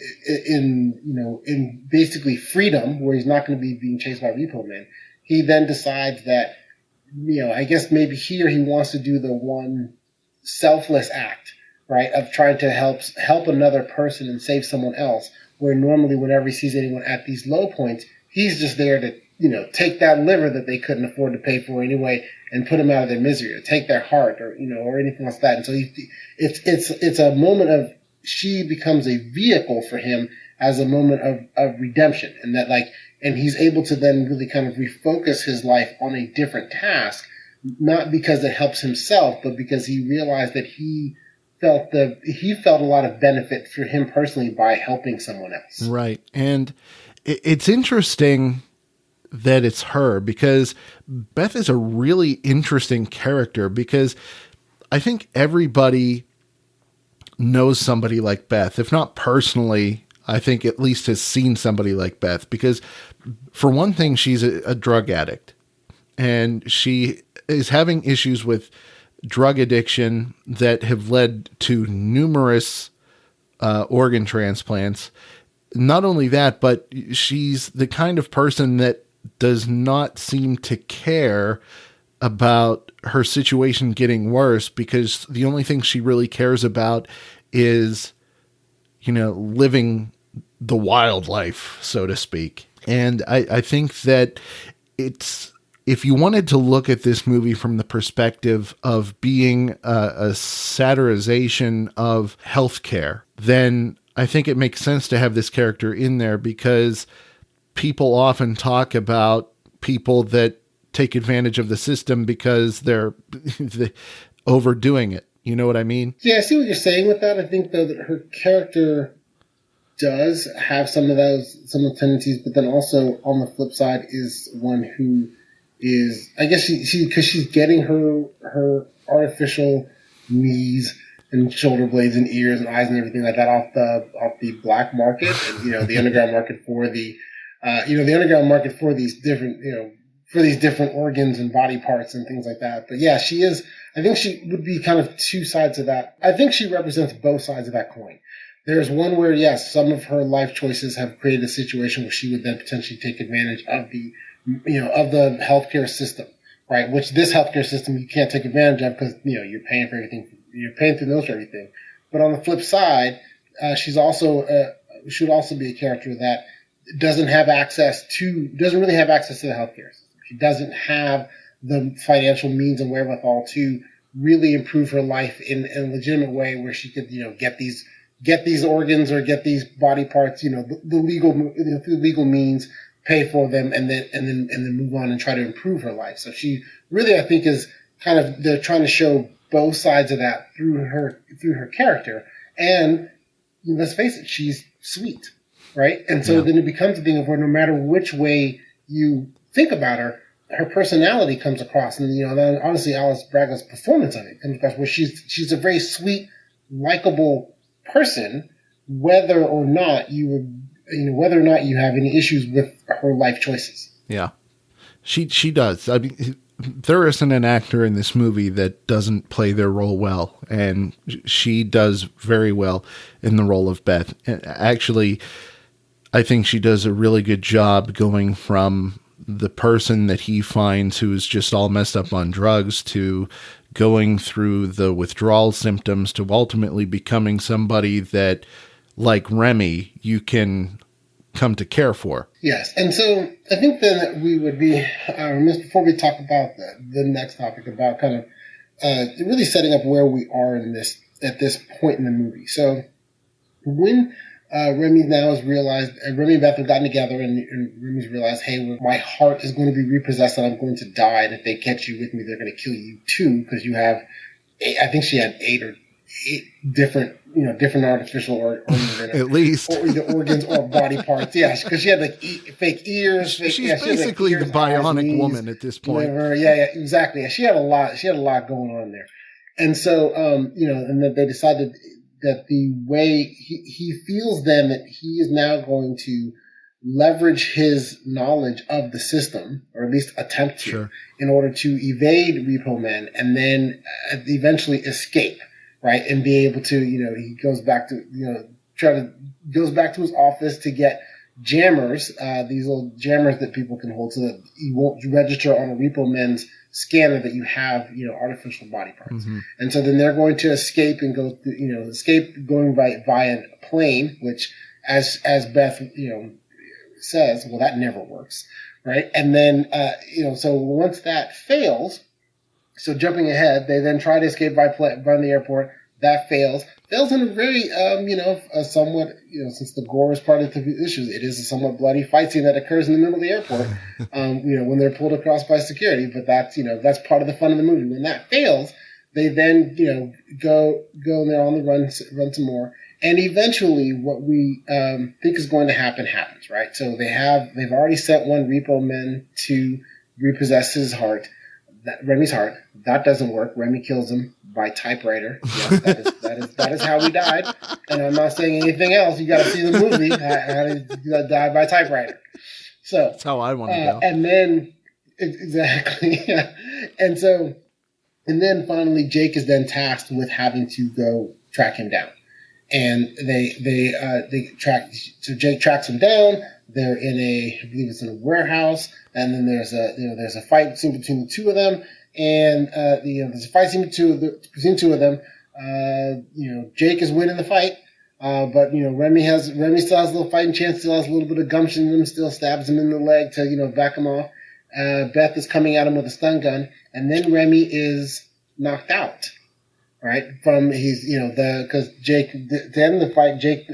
in basically freedom, where he's not going to be being chased by Repo Man, he then decides that, I guess maybe he wants to do the one selfless act, right, of trying to help another person and save someone else, where normally whenever he sees anyone at these low points, he's just there to, take that liver that they couldn't afford to pay for anyway and put them out of their misery, or take their heart, or, or anything like that. And so it's a moment of, she becomes a vehicle for him as a moment of redemption, and that and he's able to then really kind of refocus his life on a different task, not because it helps himself, but because he realized that he felt a lot of benefit for him personally by helping someone else. Right. And it's interesting that it's her, because Beth is a really interesting character, because I think everybody knows somebody like Beth. If not personally, I think at least has seen somebody like Beth, because for one thing, she's a drug addict, and she is having issues with drug addiction that have led to numerous organ transplants. Not only that, but she's the kind of person that does not seem to care about her situation getting worse, because the only thing she really cares about is, living the wild life, so to speak. And I think that it's if you wanted to look at this movie from the perspective of being a satirization of healthcare, then I think it makes sense to have this character in there, because people often talk about people that take advantage of the system because they're overdoing it. You know what I mean? Yeah, I see what you're saying with that. I think, though, that her character does have some of the tendencies, but then also on the flip side is one who is, I guess because she's getting her artificial knees and shoulder blades and ears and eyes and everything like that off the black market, and the underground market for the these different organs and body parts and things like that. But yeah, she is. I think she would be kind of two sides of that. I think she represents both sides of that coin. There's one where, yes, some of her life choices have created a situation where she would then potentially take advantage of the healthcare system, right? Which this healthcare system you can't take advantage of because, you're paying for everything. You're paying through those for everything. But on the flip side, should also be a character that doesn't really have access to the healthcare system. She doesn't have the financial means and wherewithal to really improve her life in a legitimate way where she could, get these organs or get these body parts, the legal means, pay for them, and then move on and try to improve her life. So she really, I think, is kind of, they're trying to show both sides of that through her character. And let's face it, she's sweet, right? And so then it becomes a thing of where no matter which way you think about her personality comes across, and then honestly, Alice Braga's performance of it comes across where she's a very sweet, likable person, whether or not you have any issues with her life choices. Yeah, she does. I mean, there isn't an actor in this movie that doesn't play their role well, and she does very well in the role of Beth. Actually, I think she does a really good job going from the person that he finds who is just all messed up on drugs to going through the withdrawal symptoms to ultimately becoming somebody that, like Remy, you can come to care for. Yes. And so I think then that we would be remiss before we talk about the next topic about kind of really setting up where we are at this point in the movie. So when Remy now has realized, Remy and Beth have gotten together, and Remy's realized, hey, my heart is going to be repossessed and I'm going to die. And if they catch you with me, they're going to kill you too, because you have, I think she had eight different artificial organs in her. At least. Or either organs or body parts. Yeah, because she had like fake ears. She's basically the bionic woman at this point. Liver. Yeah, exactly. She had a lot going on there. And so, and then they decided that the way he feels then that he is now going to leverage his knowledge of the system, or at least attempt to, in order to evade Repo Men and then eventually escape, right? And be able to, he goes back to, goes back to his office to get jammers, these little jammers that people can hold so that you won't register on a Repo Men's scanner that you have, artificial body parts. Mm-hmm. And so then they're going to escape and go, going via plane, which as Beth, says, well, that never works. Right. And then, so once that fails, so jumping ahead, they then try to escape by the airport. That fails in a very, a somewhat, since the gore is part of the issues, it is a somewhat bloody fight scene that occurs in the middle of the airport, when they're pulled across by security. But that's part of the fun of the movie. When that fails, they then, go and they're on the run some more. And eventually what we think is going to happens, right? So they've already sent one Repo Man to repossess his heart. Remy's heart. That doesn't work. Remy kills him by typewriter. Yes, that is how we died. And I'm not saying anything else. You got to see the movie. How did you die by typewriter? So that's how I want to go. And then exactly, yeah. And then finally, Jake is then tasked with having to go track him down. And they track. So Jake tracks him down. They're I believe it's in a warehouse, and then there's a fight between the two of them, and there's a fight between two of them. Jake is winning the fight, but Remy still has a little fighting chance, still has a little bit of gumption in him, still stabs him in the leg to back him off, Beth is coming at him with a stun gun, and then Remy is knocked out. Right? Because Jake, at the end of the fight, Jake,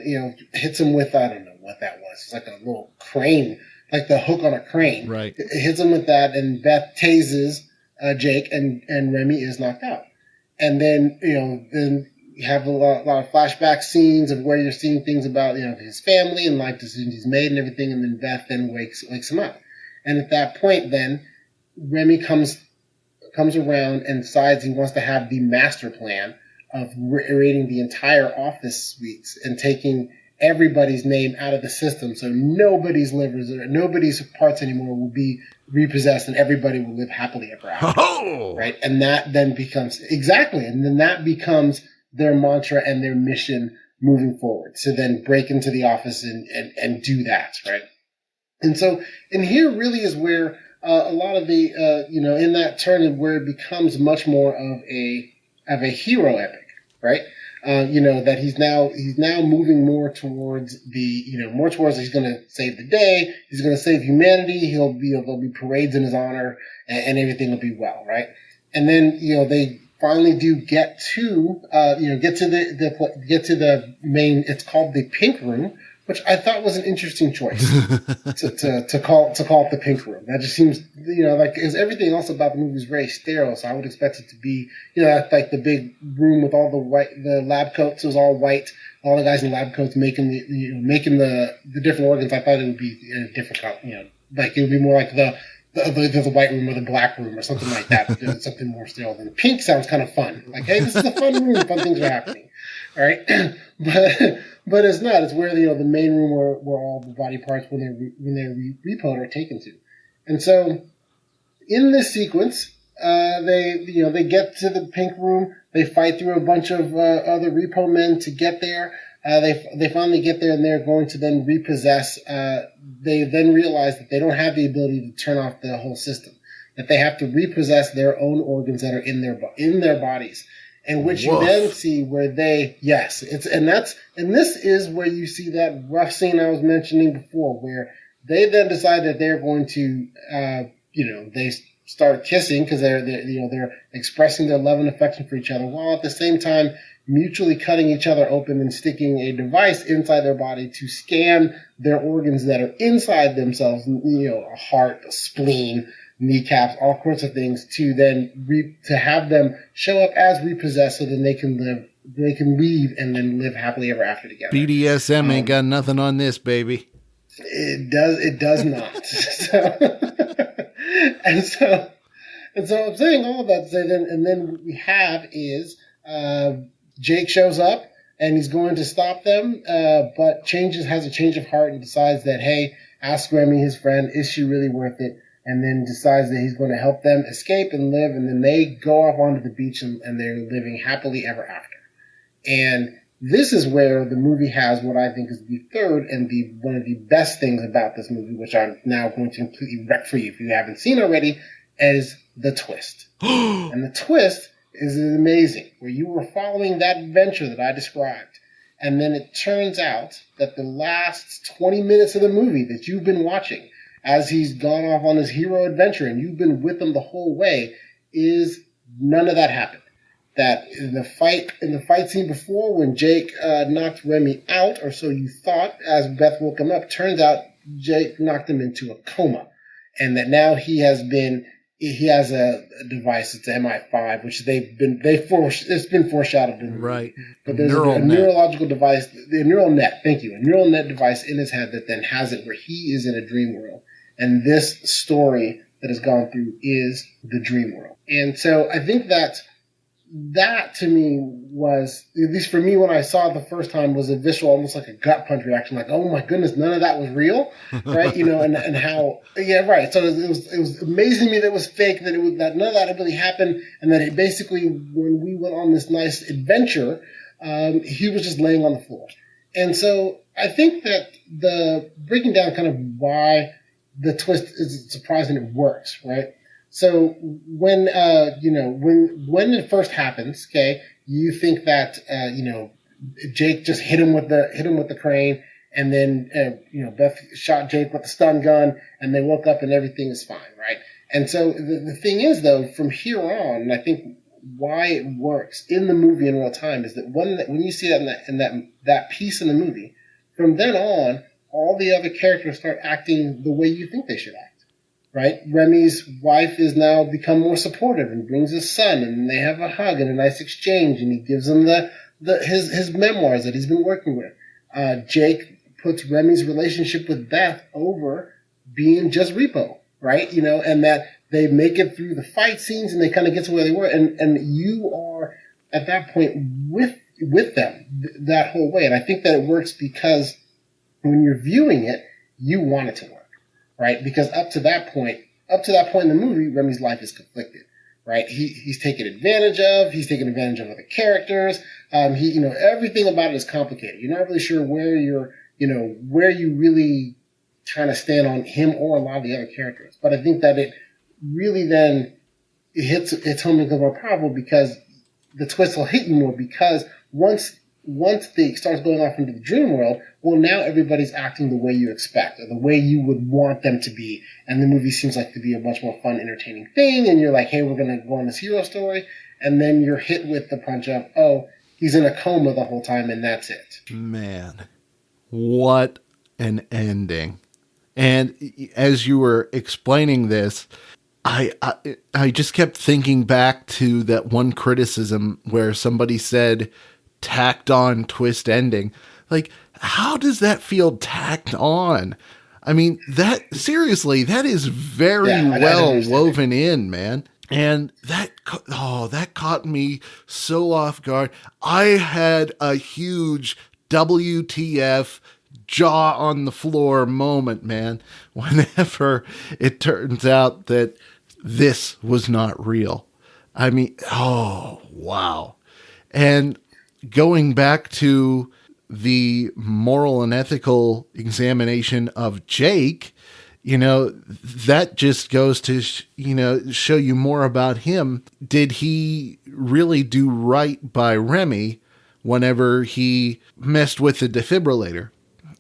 hits him with, I don't know what that was. It's like a little crane, like the hook on a crane. Right. It hits him with that, and Beth tases Jake, and Remy is knocked out. And then, then you have a lot of flashback scenes of where you're seeing things about, his family and life decisions he's made and everything, and then Beth then wakes him up. And at that point, then, Remy comes around and decides he wants to have the master plan of raiding the entire office suites and taking everybody's name out of the system, so nobody's livers or nobody's parts anymore will be repossessed, and everybody will live happily ever after. Oh! Right? And that then becomes that becomes their mantra and their mission moving forward. So then break into the office and do that, right? And so, and here really is where a lot of the, in that turn where it becomes much more of a hero epic, right? That he's now moving more towards he's going to save the day. He's going to save humanity. There'll be parades in his honor, and everything will be well, right? And then, they finally do get to the main, it's called the Pink Room, which I thought was an interesting choice to call it the Pink Room. That just seems, because everything else about the movie is very sterile, so I would expect it to be, like the big room with all the lab coats. It was all white, all the guys in lab coats making the different organs. I thought it would be a different, like it would be more like the white room or the black room or something like that. Something more sterile. Than pink sounds kind of fun. Like, hey, this is a fun room. Fun things are happening. All right, but it's not. It's where the main room where all the body parts when they're repoed are taken to. And so in this sequence, they get to the Pink Room. They fight through a bunch of other Repo Men to get there. They finally get there, and they're going to then repossess. They then realize that they don't have the ability to turn off the whole system. That they have to repossess their own organs that are in their bodies. And which you then see where and this is where you see that rough scene I was mentioning before, where they then decide that they're going to, they start kissing because they're expressing their love and affection for each other, while at the same time mutually cutting each other open and sticking a device inside their body to scan their organs that are inside themselves, a heart, a spleen, kneecaps, all sorts of things, to then to have them show up as repossessed, so then they can leave and then live happily ever after together. BDSM ain't got nothing on this, baby. It does not. So I'm saying all of that to say then what we have is Jake shows up and he's going to stop them, but has a change of heart and decides that, hey, ask Remy, his friend, is she really worth it? And then decides that he's going to help them escape and live, and then they go off onto the beach and they're living happily ever after. And this is where the movie has what I think is the third and one of the best things about this movie, which I'm now going to completely wreck for you if you haven't seen already, is the twist. And the twist is amazing, where you were following that adventure that I described. And then it turns out that the last 20 minutes of the movie that you've been watching, as he's gone off on his hero adventure and you've been with him the whole way, is none of that happened. That in the fight scene before, when Jake knocked Remy out, or so you thought, as Beth woke him up, turns out Jake knocked him into a coma. And that now he has a device, it's MI5, which it's been foreshadowed in the movie. Right. But there's a neurological device, the neural net, thank you, a neural net device in his head that then has it where he is in a dream world. And this story that has gone through is the dream world. And so I think that to me was, at least for me when I saw it the first time, was a visceral, almost like a gut punch reaction, like, oh my goodness, none of that was real, right? And how, yeah, right. So it was amazing to me that it was fake, that none of that had really happened, and that it basically, when we went on this nice adventure, he was just laying on the floor. And so I think that the breaking down kind of why the twist is surprising, it works, right? So when it first happens, okay, you think that Jake just hit him with the crane, And then, Beth shot Jake with the stun gun, and they woke up and everything is fine, right? And so the thing is, though, from here on, and I think why it works in the movie in real time is that when you see that in that piece in the movie, from then on, all the other characters start acting the way you think they should act, right? Remy's wife is now become more supportive and brings his son, and they have a hug and a nice exchange, and he gives him his memoirs that he's been working with. Jake puts Remy's relationship with Beth over being just Repo, right? And that they make it through the fight scenes and they kind of get to where they were, and you are at that point with them that whole way. And I think that it works because when you're viewing it, you want it to work, right? Because up to that point in the movie, Remy's life is conflicted, right? He's taken advantage of. He's taken advantage of other characters. Everything about it is complicated. You're not really sure where you really kind of stand on him or a lot of the other characters. But I think that it really then hits home and becomes more powerful because the twist will hit you more because once they starts going off into the dream world, well, now everybody's acting the way you expect or the way you would want them to be. And the movie seems like to be a much more fun, entertaining thing. And you're like, hey, we're going to go on this hero story. And then you're hit with the punch of, oh, he's in a coma the whole time and that's it. Man, what an ending. And as you were explaining this, I just kept thinking back to that one criticism where somebody said tacked on twist ending. Like, how does that feel tacked on? I mean, that is very well woven in, man. And that caught me so off guard. I had a huge WTF jaw on the floor moment, man, whenever it turns out that this was not real. I mean, oh, wow. And going back to the moral and ethical examination of Jake, that just goes to, show you more about him. Did he really do right by Remy whenever he messed with the defibrillator?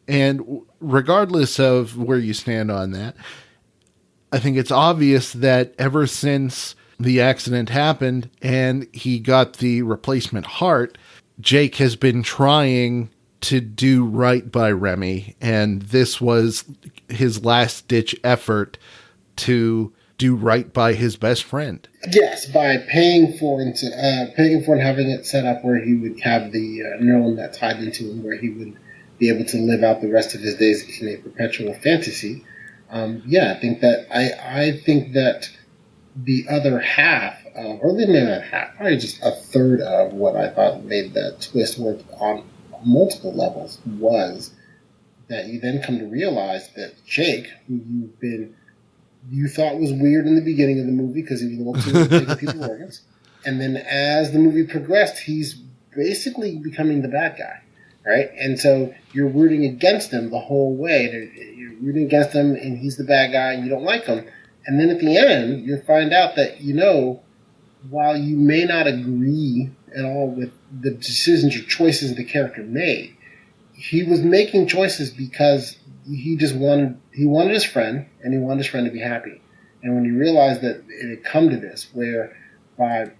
And regardless of where you stand on that, I think it's obvious that ever since the accident happened and he got the replacement heart, Jake has been trying to do right by Remy, and this was his last-ditch effort to do right by his best friend. Yes, by paying for and having it set up where he would have the neuron that tied into him, where he would be able to live out the rest of his days in a perpetual fantasy. I think that the other half, or maybe not half, probably just a third of what I thought made that twist work on multiple levels was that you then come to realize that Jake, who you thought was weird in the beginning of the movie because he was a little too taking people's organs, and then as the movie progressed, he's basically becoming the bad guy, right? And so you're rooting against him the whole way. You're rooting against him, and he's the bad guy, and you don't like him. And then at the end, you'll find out that, while you may not agree at all with the decisions or choices the character made, he was making choices because he wanted his friend, and he wanted his friend to be happy. And when he realized that it had come to this, where by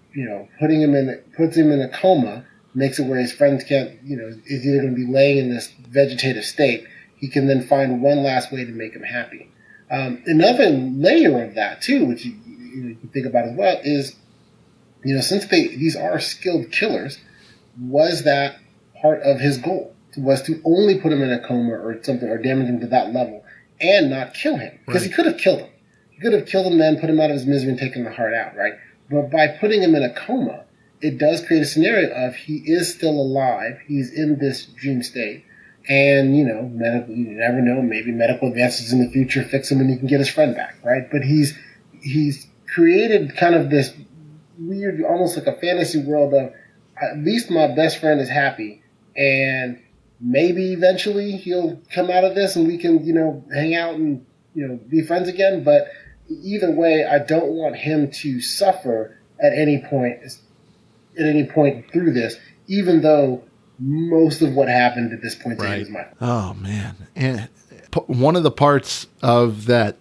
puts him in a coma, makes it where his friends can't, is either going to be laying in this vegetative state, he can then find one last way to make him happy. Another layer of that too, which you can think about as well, is since these are skilled killers, was that part of his goal? Was to only put him in a coma or something, or damage him to that level, and not kill him, because he could have killed him. He could have killed him, then put him out of his misery and taken the heart out, right? But by putting him in a coma, it does create a scenario of he is still alive, he's in this dream state, and you never know, maybe medical advances in the future fix him and he can get his friend back, right? But he's created kind of this weird, almost like a fantasy world of at least my best friend is happy, and maybe eventually he'll come out of this and we can, hang out and, be friends again. But either way, I don't want him to suffer at any point through this, even though most of what happened at this point to him is my fault. Oh, man. And one of the parts of that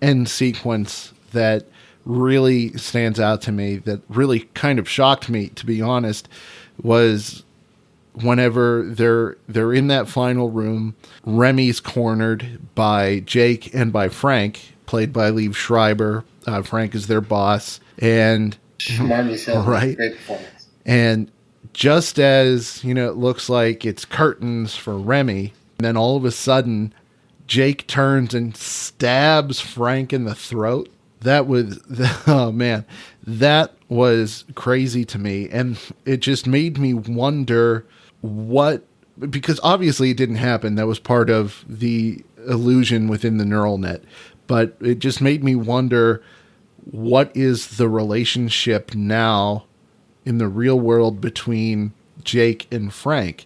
end sequence that really stands out to me, that really kind of shocked me, to be honest, was whenever they're in that final room, Remy's cornered by Jake and by Frank, played by Liev Schreiber. Frank is their boss. And right. Great performance. And just as, it looks like it's curtains for Remy, and then all of a sudden, Jake turns and stabs Frank in the throat. That was, oh man, that was crazy to me. And it just made me wonder because obviously it didn't happen. That was part of the illusion within the neural net. But it just made me wonder, what is the relationship now in the real world between Jake and Frank?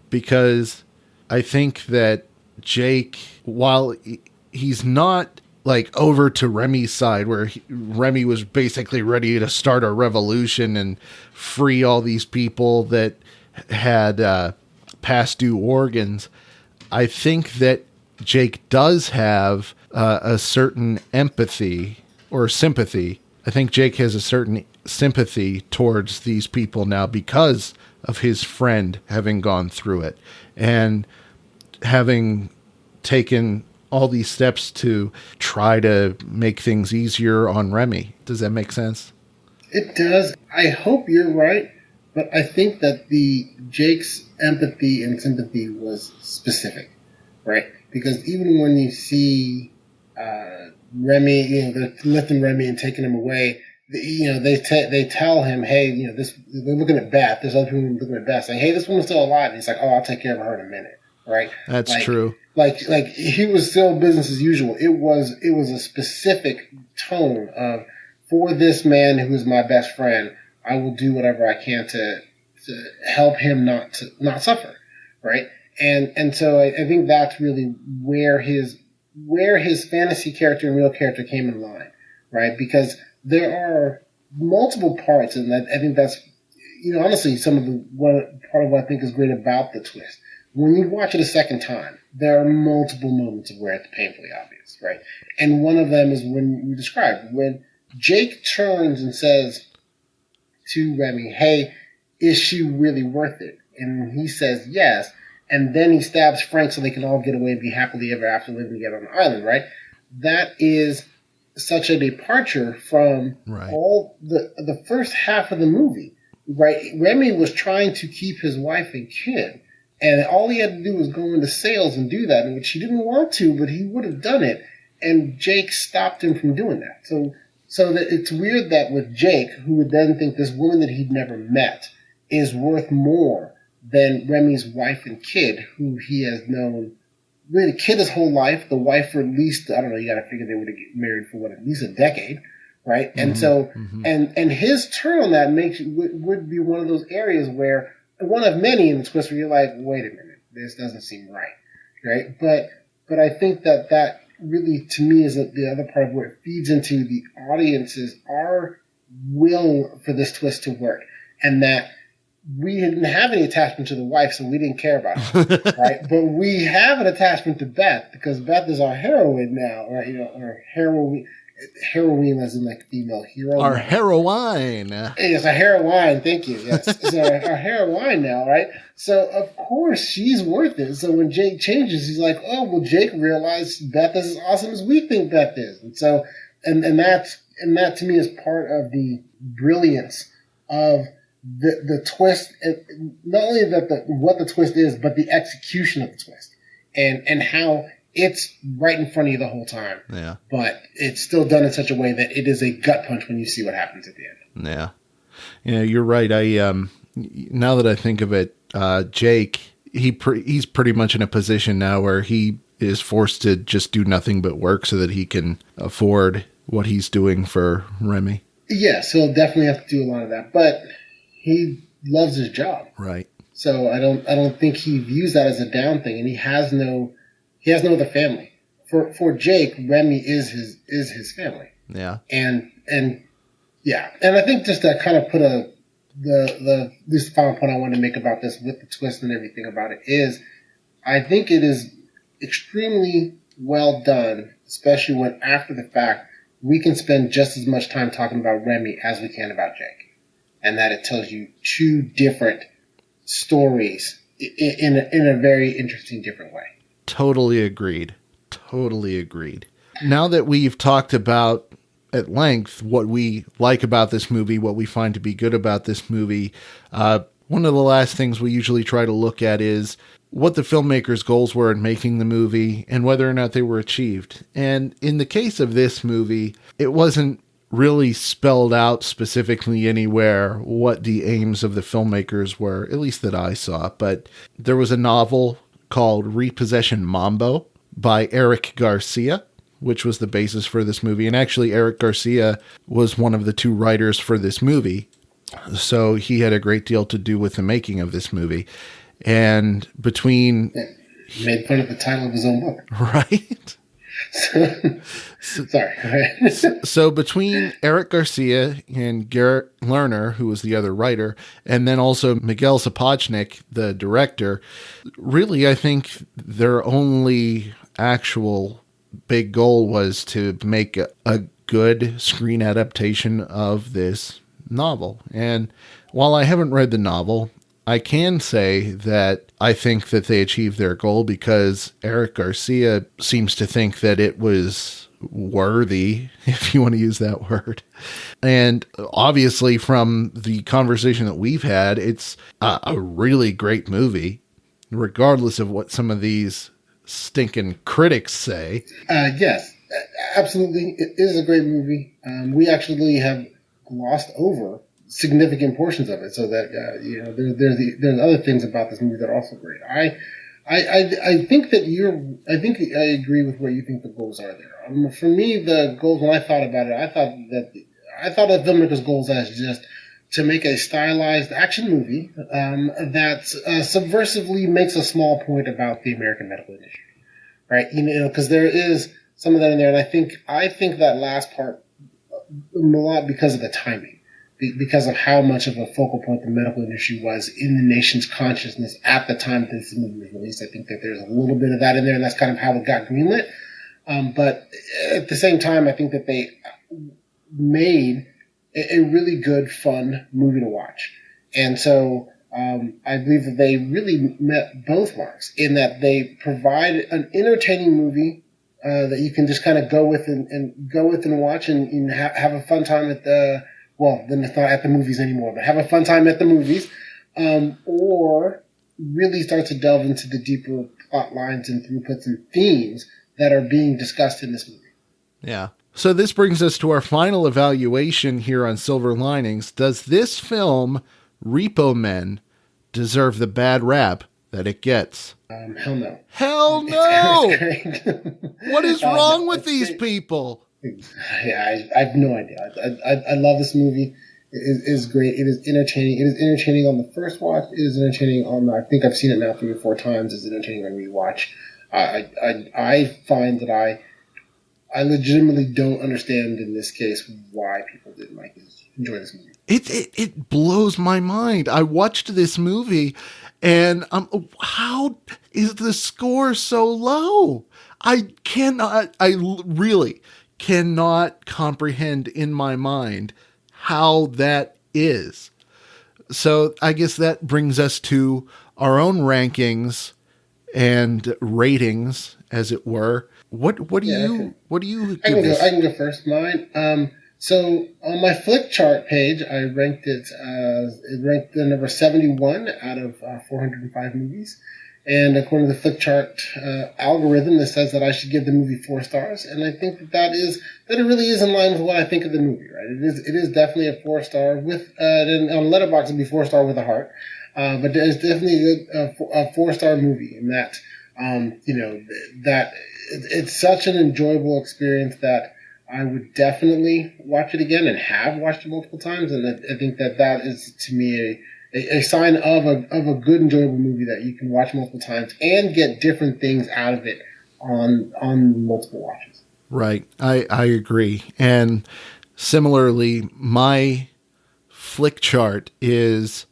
Because I think that Jake, while he's not like over to Remy's side, where Remy was basically ready to start a revolution and free all these people that had past due organs, I think that Jake does have a certain empathy or sympathy. I think Jake has a certain sympathy towards these people now because of his friend having gone through it and having taken all these steps to try to make things easier on Remy. Does that make sense? It does. I hope you're right, but I think that Jake's empathy and sympathy was specific, right? Because even when you see Remy, they're lifting Remy and taking him away, they tell him, hey, they're looking at Beth. There's other people looking at Beth saying, hey, this woman's still alive. And he's like, oh, I'll take care of her in a minute, right? That's true. Like he was still business as usual. It was a specific tone of, for this man who is my best friend, I will do whatever I can to help him not suffer, right? And so I think that's really where his fantasy character and real character came in line, right? Because there are multiple parts, and I think that's, honestly, part of what I think is great about the twist. When you watch it a second time, there are multiple moments of where it's painfully obvious, right? And one of them is when you described, when Jake turns and says to Remy, hey, is she really worth it? And he says yes. And then he stabs Frank so they can all get away and be happily ever after living together on the island, right? That is such a departure from all the first half of the movie, right? Remy was trying to keep his wife and kid, and all he had to do was go into sales and do that, which he didn't want to, but he would have done it. And Jake stopped him from doing that. So that it's weird that with Jake, who would then think this woman that he'd never met is worth more than Remy's wife and kid, who he has known, really, the kid his whole life, the wife for at least, I don't know, you got to figure they would have get married for at least a decade, right? Mm-hmm. And so, and his turn on that would be one of those areas where, one of many in the twist where you're like, wait a minute, this doesn't seem right? But I think that really, to me, is the other part of where it feeds into the audience's, our will for this twist to work, and that we didn't have any attachment to the wife, so we didn't care about her, right? But we have an attachment to Beth, because Beth is our heroine now, right? Our heroine as in like female hero. Our heroine. Yes, a heroine. Thank you. Yes, it's our heroine now, right? So of course she's worth it. So when Jake changes, he's like, oh, well, Jake realized Beth is as awesome as we think Beth is, and so and that to me is part of the brilliance of the twist, not only what the twist is, but the execution of the twist, and how it's right in front of you the whole time. Yeah. But it's still done in such a way that it is a gut punch when you see what happens at the end. Yeah. You're right. Now that I think of it, Jake, he's pretty much in a position now where he is forced to just do nothing but work so that he can afford what he's doing for Remy. Yes, he'll definitely have to do a lot of that, but he loves his job. Right. So I don't think he views that as a down thing, and he has no other family. For Jake, Remy is his family. Yeah. And I think just to kind of put a this final point I want to make about this, with the twist and everything about it, is I think it is extremely well done, especially when after the fact we can spend just as much time talking about Remy as we can about Jake, and that it tells you two different stories in a very interesting, different way. Totally agreed. Totally agreed. Now that we've talked about at length what we like about this movie, what we find to be good about this movie, one of the last things we usually try to look at is what the filmmakers' goals were in making the movie and whether or not they were achieved. And in the case of this movie, it wasn't really spelled out specifically anywhere what the aims of the filmmakers were, at least that I saw. But there was a novel called Repossession Mambo by Eric Garcia, which was the basis for this movie. And actually, Eric Garcia was one of the two writers for this movie. So he had a great deal to do with the making of this movie. And between... He made fun of the title of his own book. Right? Sorry. So between Eric Garcia and Garrett Lerner, who was the other writer, and then also Miguel Sapochnik, the director, really, I think their only actual big goal was to make a good screen adaptation of this novel. And while I haven't read the novel, I can say that I think that they achieved their goal because Eric Garcia seems to think that it was worthy, if you want to use that word. And obviously from the conversation that we've had, it's a really great movie, regardless of what some of these stinking critics say. Yes, absolutely. It is a great movie. We actually have glossed over significant portions of it, so that there's other things about this movie that are also great. I think that I agree with what you think the goals are there. For me, the goals, when I thought about it, I thought of filmmakers' goals as just to make a stylized action movie that subversively makes a small point about the American medical industry, right? Because there is some of that in there, and I think that last part a lot because of the timing. Because of how much of a focal point the medical industry was in the nation's consciousness at the time that this movie was released. I think that there's a little bit of that in there, and that's kind of how it got greenlit. But at the same time, I think that they made a really good, fun movie to watch. And so I believe that they really met both marks in that they provide an entertaining movie that you can just kind of go with and watch and have a fun time at the... Well, then it's not at the movies anymore, but have a fun time at the movies, or really start to delve into the deeper plot lines and throughputs and themes that are being discussed in this movie. Yeah. So this brings us to our final evaluation here on Silver Linings. Does this film, Repo Men, deserve the bad rap that it gets? Hell no. Hell no! What is wrong with these people? Yeah, I have no idea. I love this movie. It is great. It is entertaining. It is entertaining on the first watch. It is entertaining on, I think I've seen it now 3 or 4 times. It's entertaining on rewatch. I find that I legitimately don't understand in this case why people didn't enjoy this movie. It blows my mind. I watched this movie and how is the score so low? I really cannot comprehend in my mind how that is. So I guess that brings us to our own rankings and ratings, as it were. What do you give this? I can go first. Mine. So on my flick chart page, I ranked it the number 71 out of 405 movies. And according to the flick chart algorithm, that says that I should give the movie 4 stars. And I think that it really is in line with what I think of the movie, right? It is definitely a 4-star with, and on Letterboxd it'd be 4-star with a heart. But it's definitely a 4-star movie in that, that it's such an enjoyable experience that I would definitely watch it again and have watched it multiple times. And I think that is, to me, a sign of a good, enjoyable movie that you can watch multiple times and get different things out of it on multiple watches. Right. I agree. And similarly, my flick chart is,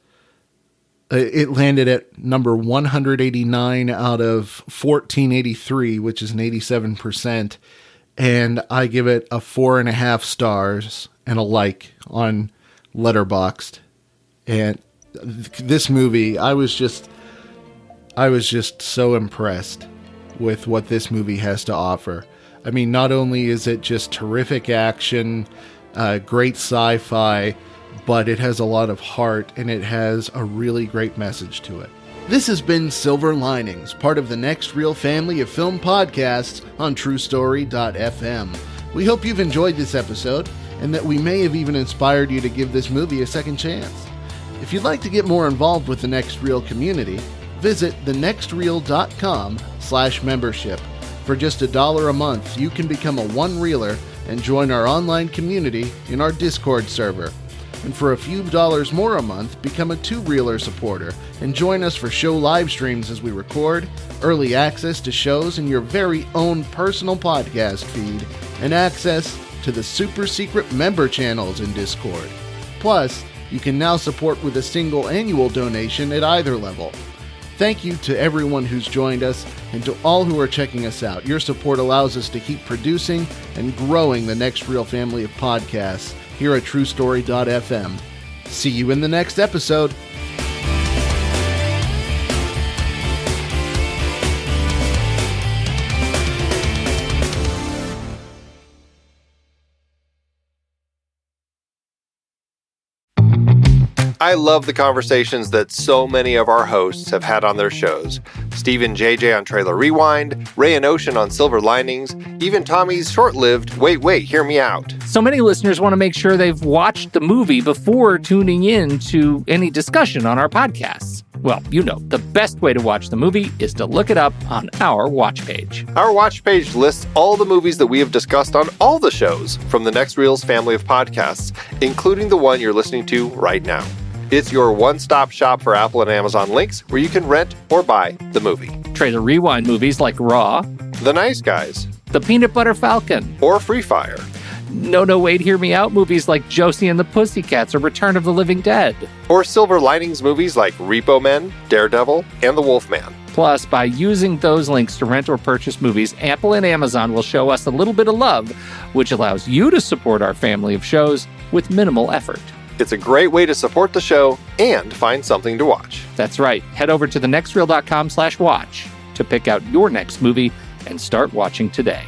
it landed at number 189 out of 1483, which is an 87%. And I give it a 4.5 stars and a like on Letterboxd. And this movie, I was just so impressed with what this movie has to offer. I mean, not only is it just terrific action, great sci-fi, but it has a lot of heart and it has a really great message to it. This has been Silver Linings, part of the Next Reel family of film podcasts on TrueStory.fm. We hope you've enjoyed this episode and that we may have even inspired you to give this movie a second chance. If you'd like to get more involved with the Next Reel community, visit thenextreel.com/membership. For just $1 a month, you can become a one-reeler and join our online community in our Discord server. And for a few dollars more a month, become a two-reeler supporter and join us for show live streams as we record, early access to shows in your very own personal podcast feed, and access to the super secret member channels in Discord. Plus, you can now support with a single annual donation at either level. Thank you to everyone who's joined us and to all who are checking us out. Your support allows us to keep producing and growing the Next Reel family of podcasts here at TrueStory.fm. See you in the next episode. I love the conversations that so many of our hosts have had on their shows. Steve and JJ on Trailer Rewind, Ray and Ocean on Silver Linings, even Tommy's short-lived Wait, Hear Me Out. So many listeners want to make sure they've watched the movie before tuning in to any discussion on our podcasts. Well, you know, the best way to watch the movie is to look it up on our watch page. Our watch page lists all the movies that we have discussed on all the shows from the Next Reel's family of podcasts, including the one you're listening to right now. It's your one-stop shop for Apple and Amazon links where you can rent or buy the movie. Trailer Rewind movies like Raw, The Nice Guys, The Peanut Butter Falcon, or Free Fire. No, Wait, Hear Me Out movies like Josie and the Pussycats or Return of the Living Dead. Or Silver Linings movies like Repo Men, Daredevil, and The Wolfman. Plus, by using those links to rent or purchase movies, Apple and Amazon will show us a little bit of love, which allows you to support our family of shows with minimal effort. It's a great way to support the show and find something to watch. That's right. Head over to thenextreel.com/watch to pick out your next movie and start watching today.